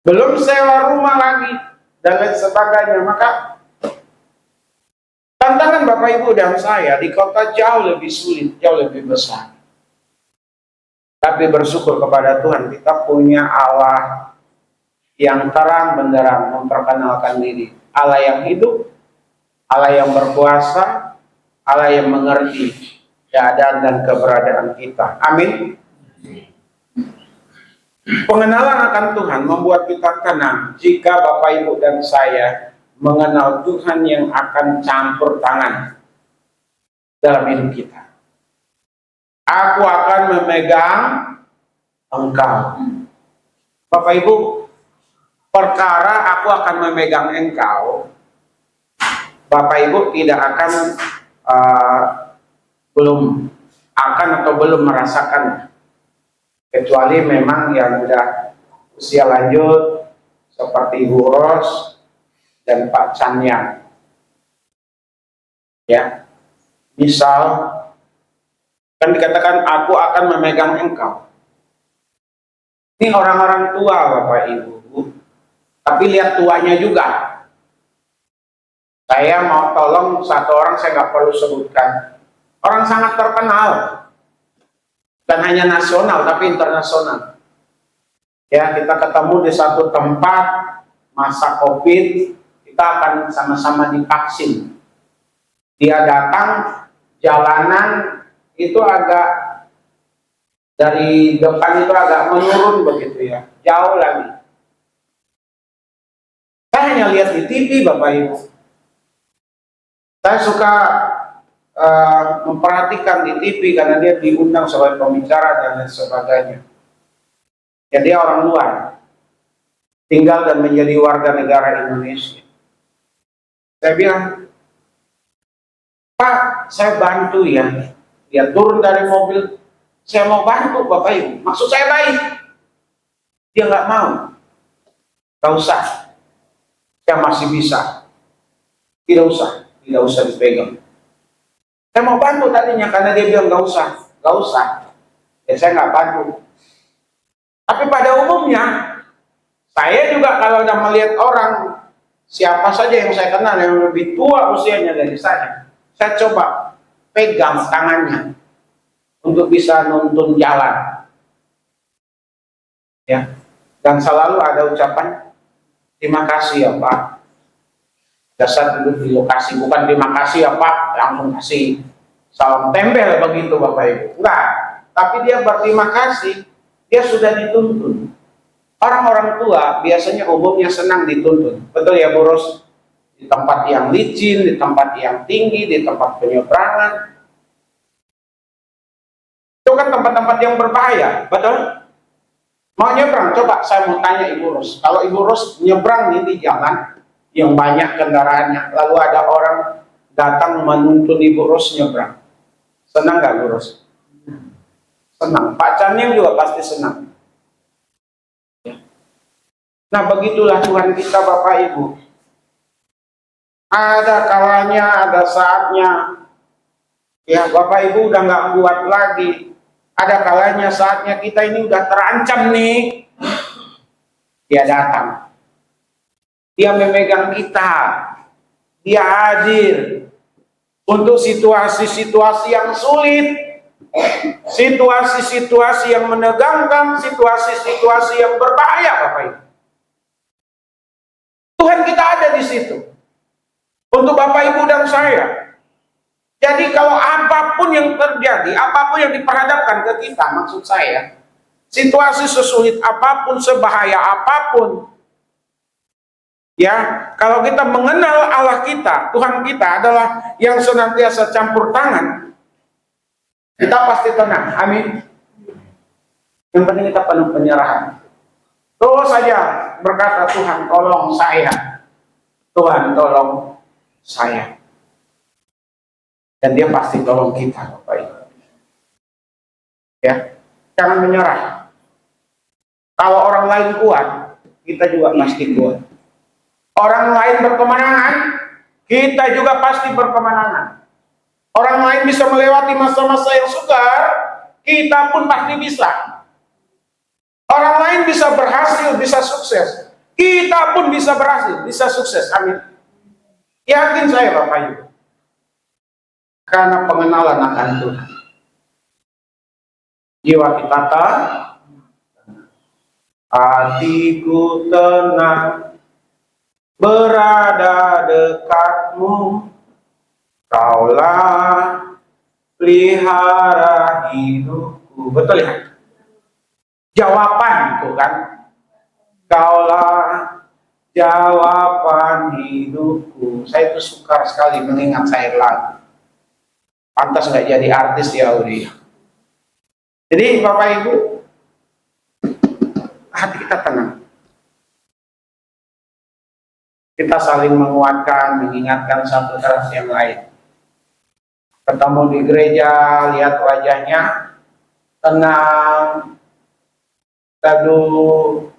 Belum sewa rumah lagi dan lain sebagainya. Maka tantangan Bapak Ibu dan saya di kota jauh lebih sulit, jauh lebih besar. Tapi bersyukur kepada Tuhan, kita punya Allah yang terang benderang memperkenalkan diri. Allah yang hidup, Allah yang berkuasa, Allah yang mengerti keadaan dan keberadaan kita. Amin. Pengenalan akan Tuhan membuat kita tenang jika Bapak Ibu dan saya mengenal Tuhan yang akan campur tangan dalam hidup kita. Aku akan memegang engkau. Bapak Ibu, perkara aku akan memegang engkau, Bapak Ibu tidak akan belum merasakan. Kecuali memang yang sudah usia lanjut seperti Bu Ros dan Pak Canyang. Ya. Misal kan dikatakan aku akan memegang engkau. Ini orang-orang tua Bapak Ibu, tapi lihat tuanya juga. Saya mau tolong satu orang, saya nggak perlu sebutkan. Orang sangat terkenal, dan hanya nasional tapi internasional. Ya, kita ketemu di satu tempat masa COVID, kita akan sama-sama divaksin. Dia datang, jalanan itu agak dari depan itu agak menurun begitu ya, jauh lagi. Saya hanya lihat di TV Bapak Ibu. Saya suka memperhatikan di TV karena dia diundang sebagai pembicara dan lain sebagainya. Ya, dia orang luar, tinggal dan menjadi warga negara Indonesia. Saya bilang, Pak, saya bantu ya. Dia turun dari mobil, saya mau bantu Bapak Ibu. Maksud saya baik. Dia nggak mau. Nggak usah. Saya masih bisa. Tidak usah dipegang. Saya mau bantu tadinya karena dia bilang nggak usah. Ya saya nggak bantu. Tapi pada umumnya, saya juga kalau udah melihat orang, siapa saja yang saya kenal yang lebih tua usianya dari saya coba pegang tangannya untuk bisa nuntun jalan. Ya, dan selalu ada ucapan terima kasih ya Pak. Dasar duduk di lokasi, bukan terima kasih ya Pak, langsung kasih salam tempel begitu Bapak Ibu. Enggak, tapi dia berterima kasih, dia sudah dituntun. Orang-orang tua biasanya umumnya senang dituntun. Betul ya Bu Ros? Di tempat yang licin, di tempat yang tinggi, di tempat penyeberangan. Itu kan tempat-tempat yang berbahaya, betul? Mau nyebrang, coba saya mau tanya Ibu Ros. Kalau Ibu Ros nyebrang nih di jalan yang banyak kendaraannya, lalu ada orang datang menuntun Ibu Ros nyebrang, senang nggak Ibu Ros? Senang. Pak Canim juga pasti senang. Nah, begitulah Tuhan kita Bapak Ibu. Ada kalanya, ada saatnya. Ya, Bapak Ibu udah nggak kuat lagi. Ada kalanya saatnya kita ini udah terancam nih. Dia datang. Dia memegang kita. Dia hadir untuk situasi-situasi yang sulit. Situasi-situasi yang menegangkan, situasi-situasi yang berbahaya Bapak Ibu. Tuhan kita ada di situ. Untuk Bapak Ibu dan saya. Jadi kalau apapun yang terjadi, apapun yang diperhadapkan ke kita, maksud saya, situasi sesulit apapun, sebahaya apapun, ya, kalau kita mengenal Allah kita, Tuhan kita adalah yang senantiasa campur tangan, kita pasti tenang. Amin. Yang penting kita penuh penyerahan. Terus saja berkata, Tuhan tolong saya. Tuhan tolong saya. Dan dia pasti tolong kita, Bapak Ibu. Ya, jangan menyerah. Kalau orang lain kuat, kita juga pasti kuat. Orang lain berkemenangan, kita juga pasti berkemenangan. Orang lain bisa melewati masa-masa yang sukar, kita pun pasti bisa. Orang lain bisa berhasil, bisa sukses, kita pun bisa berhasil, bisa sukses. Amin. Yakin saya Bapak Ibu. Karena pengenalan akan Tuhan. Jiwa kita tenang, hatiku tenang, berada dekatmu, kaulah pelihara hidupku. Betul ya? Jawaban itu kan, kaulah jawaban hidupku. Saya itu suka sekali mengingat saya lagu. Pantas nggak jadi artis ya Uri. Jadi Bapak Ibu, hati kita tenang. Kita saling menguatkan, mengingatkan satu sama yang lain. Ketemu di gereja, lihat wajahnya tenang, teduh,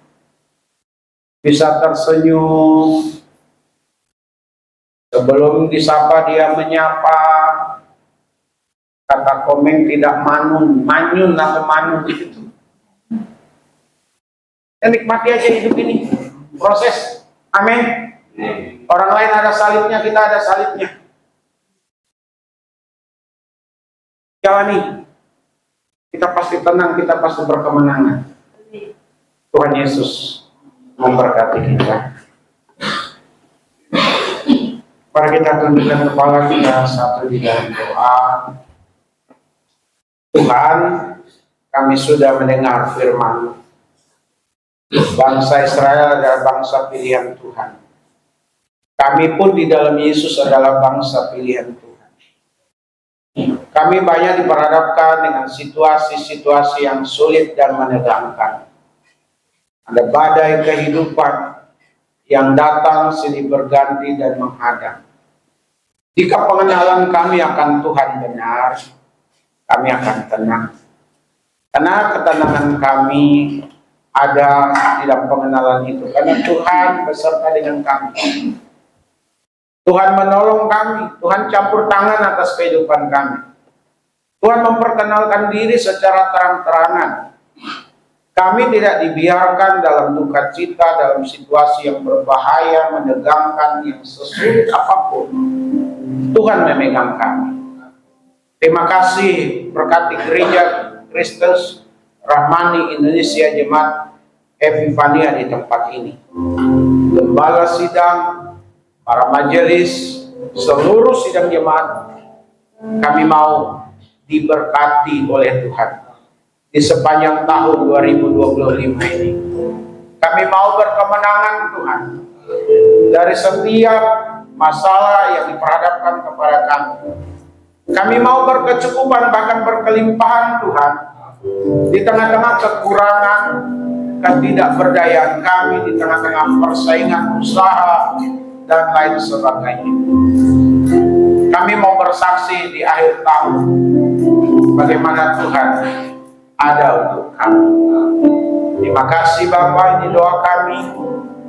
bisa tersenyum. Sebelum disapa dia menyapa. Kata Komeng tidak manyun atau manun itu. Dan nikmati aja hidup ini. Proses. Amin. Orang lain ada salibnya, kita ada salibnya. Jalani. Kita pasti tenang, kita pasti berkemenangan. Tuhan Yesus memberkati kita. Mari kita tundukkan kepala kita satu di dalam doa. Tuhan, kami sudah mendengar firman-Mu. Bangsa Israel adalah bangsa pilihan Tuhan. Kami pun di dalam Yesus adalah bangsa pilihan Tuhan. Kami banyak diperhadapkan dengan situasi-situasi yang sulit dan menegangkan. Ada badai kehidupan yang datang silih berganti dan menghadang. Jika pengenalan kami akan Tuhan benar, kami akan tenang. Karena ketenangan kami ada di dalam pengenalan itu. Karena Tuhan beserta dengan kami. Tuhan menolong kami. Tuhan campur tangan atas kehidupan kami. Tuhan memperkenalkan diri secara terang-terangan. Kami tidak dibiarkan dalam duka cita, dalam situasi yang berbahaya, menegangkan, yang sesulit apapun. Tuhan memegang kami. Terima kasih berkati gereja Kristus Rahmani Indonesia Jemaat Epifania di tempat ini. Gembala sidang, para majelis, seluruh sidang jemaat, kami mau diberkati oleh Tuhan di sepanjang tahun 2025 ini. Kami mau berkemenangan Tuhan dari setiap masalah yang diperhadapkan kepada kami. Kami mau berkecukupan, bahkan berkelimpahan Tuhan di tengah-tengah kekurangan, ketidakberdayaan kami, di tengah-tengah persaingan usaha dan lain sebagainya. Kami mau bersaksi di akhir tahun bagaimana Tuhan ada untuk kami. Terima kasih Bapa, ini doa kami.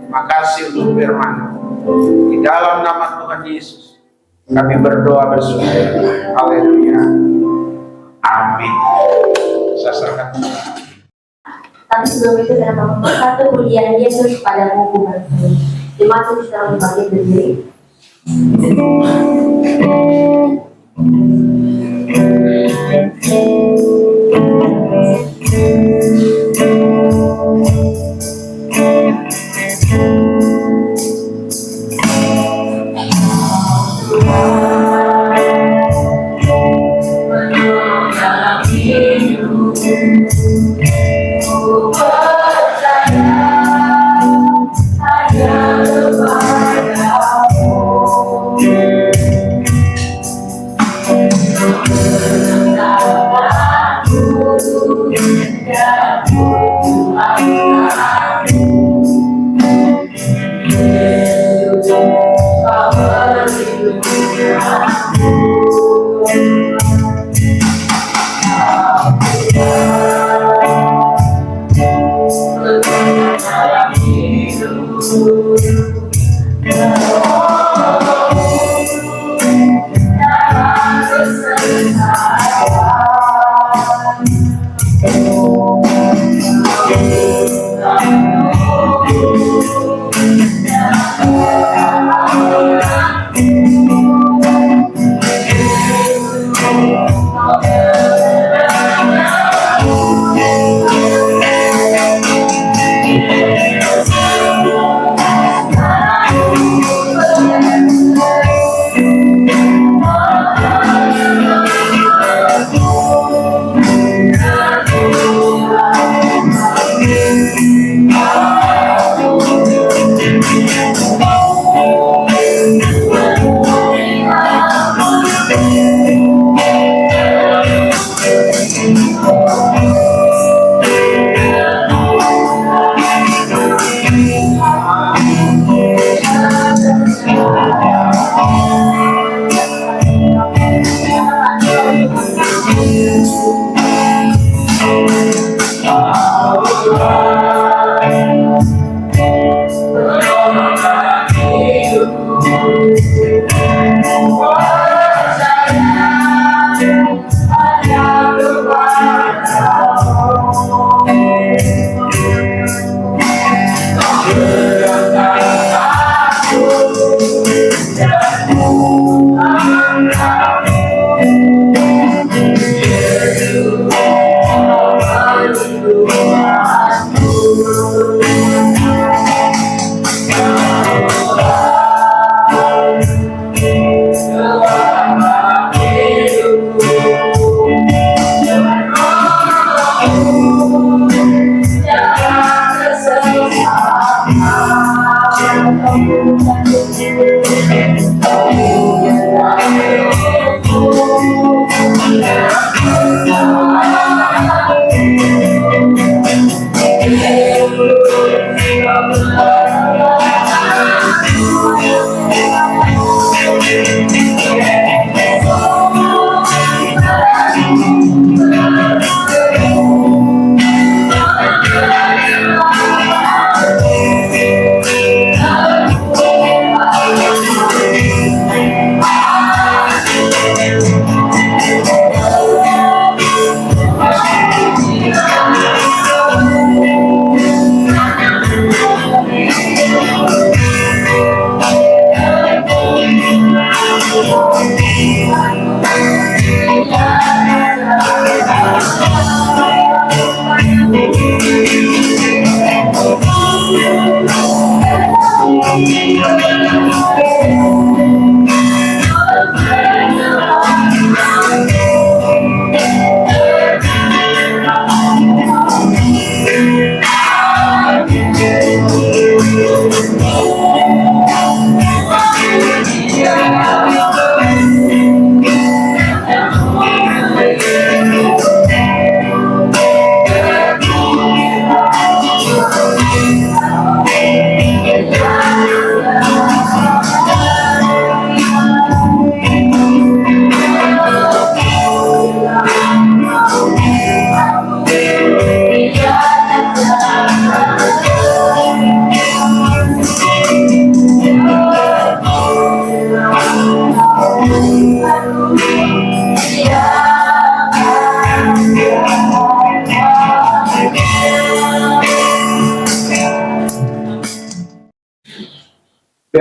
Terima kasih untuk firman. Di dalam nama Tuhan Yesus kami berdoa bersyukur. Haleluya. Amin. Saya serahkan. Tapi sebelum itu dalam satu pujian Yesus pada buku bersih. Terima kasih sudah membagi berdiri.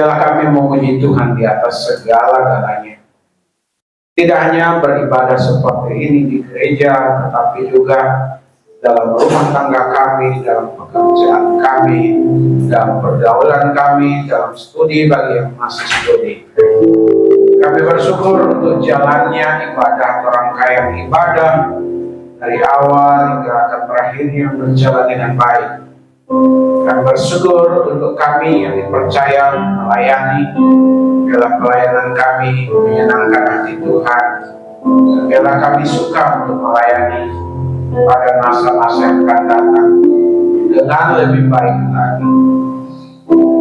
Biarlah kami memuji Tuhan di atas segala-galanya. Tidak hanya beribadah seperti ini di gereja, tetapi juga dalam rumah tangga kami, dalam pekerjaan kami, dalam pergaulan kami, dalam studi bagi yang masih studi. Kami bersyukur untuk jalannya ibadah rangkaian yang ibadah dari awal hingga akan berakhirnya berjalan dengan baik. Kami bersyukur untuk kami yang dipercaya melayani. Biarlah pelayanan kami menyenangkan hati Tuhan. Biarlah kami suka untuk melayani pada masa-masa yang akan datang dengan lebih baik lagi.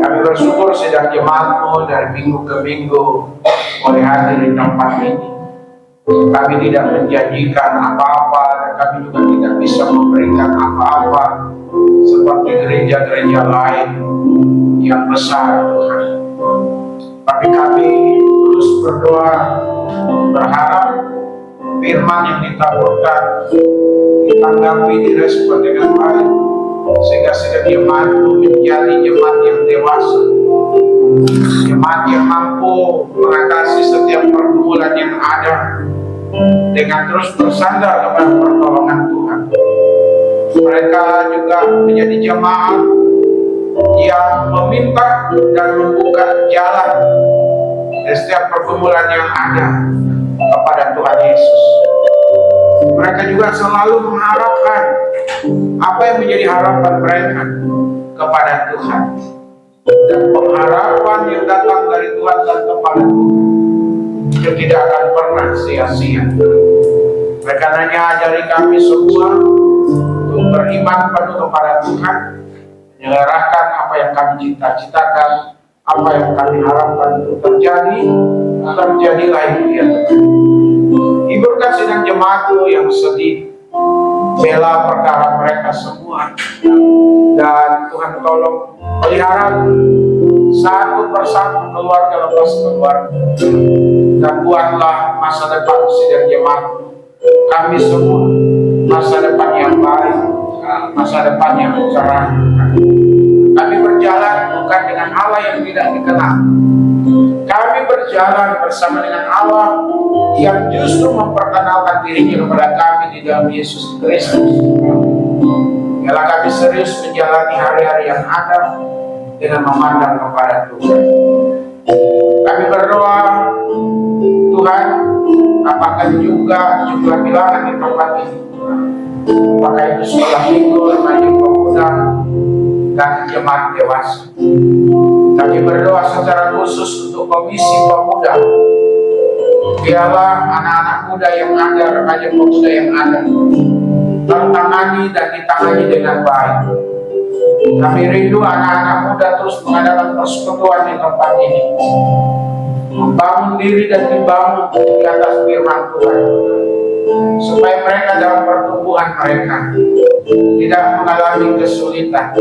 Kami bersyukur sedang jemaatmu dari minggu ke minggu boleh hadir di tempat ini. Kami tidak menjanjikan apa-apa dan kami juga tidak bisa memberikan apa-apa seperti gereja-gereja lain yang besar Tuhan. Tapi kami terus berdoa, berharap firman yang ditaburkan ditanggapi, direspon dengan baik, sehingga jemaatmu menjadi jemaat yang dewasa, jemaat yang mampu mengatasi setiap pergumulan yang ada dengan terus bersandar kepada pertolongan Tuhan. Mereka juga menjadi jemaat yang meminta dan membuka jalan di setiap pergumulan yang ada kepada Tuhan Yesus. Mereka juga selalu mengharapkan apa yang menjadi harapan mereka kepada Tuhan, dan pengharapan yang datang dari Tuhan dan kepada Tuhan itu tidak akan pernah sia-sia. Mereka hanya ajari kami semua untuk beriman penuh kepada Tuhan, menyerahkan apa yang kami cita-citakan, apa yang kami harapkan untuk terjadi, terjadilah itu ya Tuhan. Hiburkan sidang jemaatmu yang sedih, bela perkara mereka semua, dan Tuhan tolong pelihara satu persatu keluarga lepas keluarga, dan buatlah masa depan sidang jemaatmu, kami semua, masa depan yang baik, masa depan yang cerah. Kami berjalan bukan dengan Allah yang tidak dikenal. Kami berjalan bersama dengan Allah yang justru memperkenalkan dirinya kepada kami di dalam Yesus Kristus. Biarlah kami serius menjalani hari-hari yang ada dengan memandang kepada Tuhan. Kami berdoa, Tuhan, apakah juga jumlah bilangan di tempat ini, apakah itu sekolah minggu, remaja pemuda, dan jemaat dewasa. Kami berdoa secara khusus untuk komisi pemuda. Biarlah anak-anak muda yang ada, remaja pemuda yang ada, tertangani dan ditangani dengan baik. Kami rindu anak-anak muda terus mengadakan persekutuan di tempat ini, membangun diri dan dibangun di atas firman Tuhan, supaya mereka dalam pertumbuhan mereka tidak mengalami kesulitan,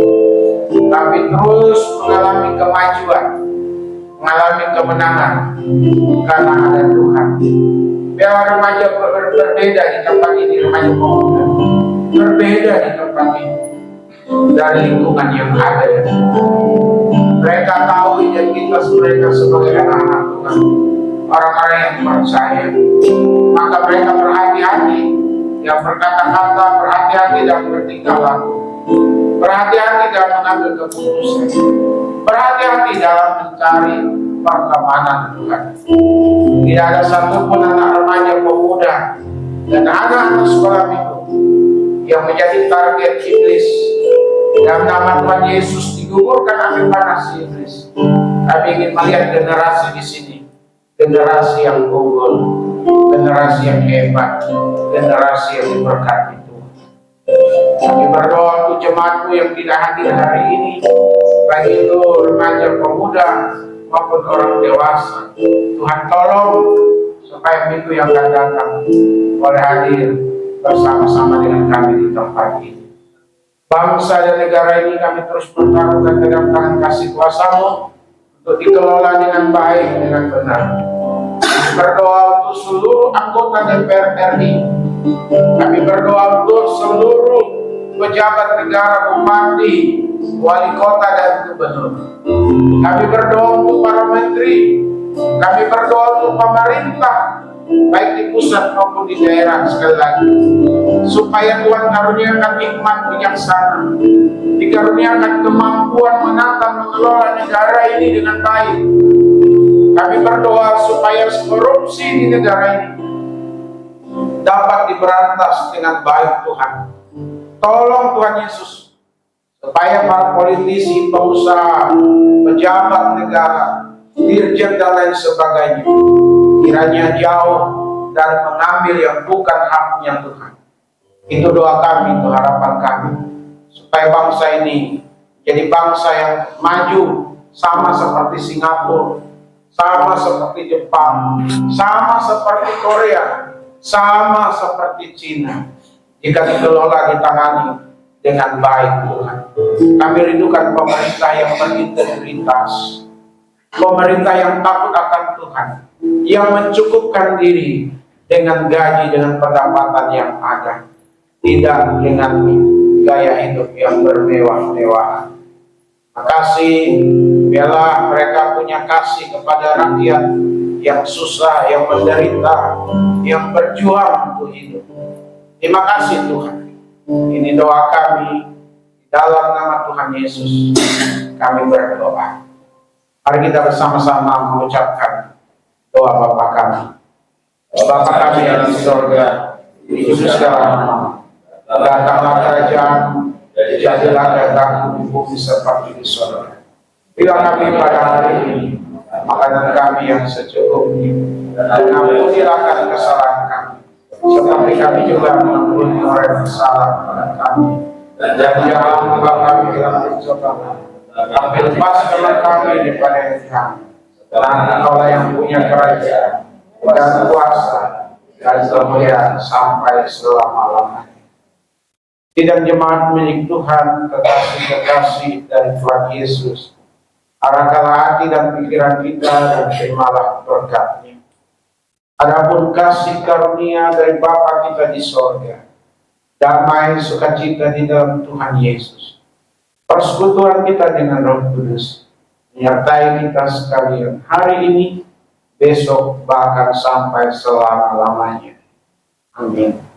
tapi terus mengalami kemajuan, mengalami kemenangan karena ada Tuhan. Biar remaja berbeda di tempat ini, remaja pemuda berbeda di tempat ini dari lingkungan yang ada. Mereka tahu identitas mereka sebagai anak-anak Tuhan, orang-orang yang percaya. Maka mereka berhati-hati yang berkata-kata, berhati-hati dalam bertingkah laku, berhati-hati dalam mengambil keputusan, berhati-hati dalam mencari pertemanan Tuhan. Tidak ada satupun anak remaja pemuda dan anak-anak sekolah minggu yang menjadi target iblis. Dalam nama Tuhan Yesus digugurkan api panas iblis. Kami ingin melihat generasi di sini, generasi yang unggul, generasi yang hebat, generasi yang diberkati Tuhan. Kami berdoa untuk jemaatmu yang tidak hadir hari ini, baik itu remaja pemuda maupun orang dewasa. Tuhan tolong supaya minggu yang akan datang boleh hadir bersama-sama dengan kami di tempat ini. Bangsa dan negara ini kami terus bertaruhkan dalam tangan kasih kuasa-Mu untuk dikelola dengan baik, dengan benar. Kami berdoa untuk seluruh anggota DPR RI. Kami berdoa untuk seluruh pejabat negara, bupati, wali kota dan gubernur. Kami berdoa untuk para menteri, kami berdoa untuk pemerintah, baik di pusat maupun di daerah sekali lagi, supaya Tuhan karuniakan hikmat bijaksana, dikaruniakan kemampuan menata mengelola negara ini dengan baik. Kami berdoa supaya korupsi di negara ini dapat diberantas dengan baik Tuhan. Tolong Tuhan Yesus, supaya para politisi, pengusaha, pejabat negara, dirjen dan lain sebagainya, kiranya jauh dari mengambil yang bukan haknya Tuhan. Itu doa kami, itu harapan kami, supaya bangsa ini jadi bangsa yang maju, sama seperti Singapura, sama seperti Jepang, sama seperti Korea, sama seperti Cina. Jika dikelola, ditangani dengan baik Tuhan. Kami rindukan pemerintah yang berintegritas, pemerintah yang takut akan Tuhan, yang mencukupkan diri dengan gaji, dengan pendapatan yang ada, tidak dengan gaya hidup yang bermewah-mewahan. Makasih, biarlah mereka punya kasih kepada rakyat yang susah, yang menderita, yang berjuang untuk hidup. Terima kasih Tuhan. Ini doa kami di dalam nama Tuhan Yesus. Kami berdoa. Mari kita bersama-sama mengucapkan doa Bapa kami. Bapa kami yang di surga, dikuduskanlah namamu. Datanglah kerajaan, jadilah kehendakmu di bumi seperti di surga. Berilah kami pada hari ini makanan kami yang secukupnya, dan ampunilah kesalahan kami, seperti kami juga mengampuni orang yang bersalah kepada kami. Dan jangan membawa kami dalam pencobaan, tapi lepaskanlah kami daripada yang jahat. Karena Engkaulah yang punya kerajaan dan kuasa dan kemuliaan sampai selama-lamanya. Tidak jemaat milik Tuhan, kekasih-kekasih dari Tuhan Yesus, arahkanlah hati dan pikiran kita dan terimalah berkat-Nya. Adapun kasih karunia dari Bapa kita di sorga, damai sukacita di dalam Tuhan Yesus, persekutuan kita dengan Roh Kudus, menyertai kita sekalian hari ini, besok, bahkan sampai selama-lamanya. Amin.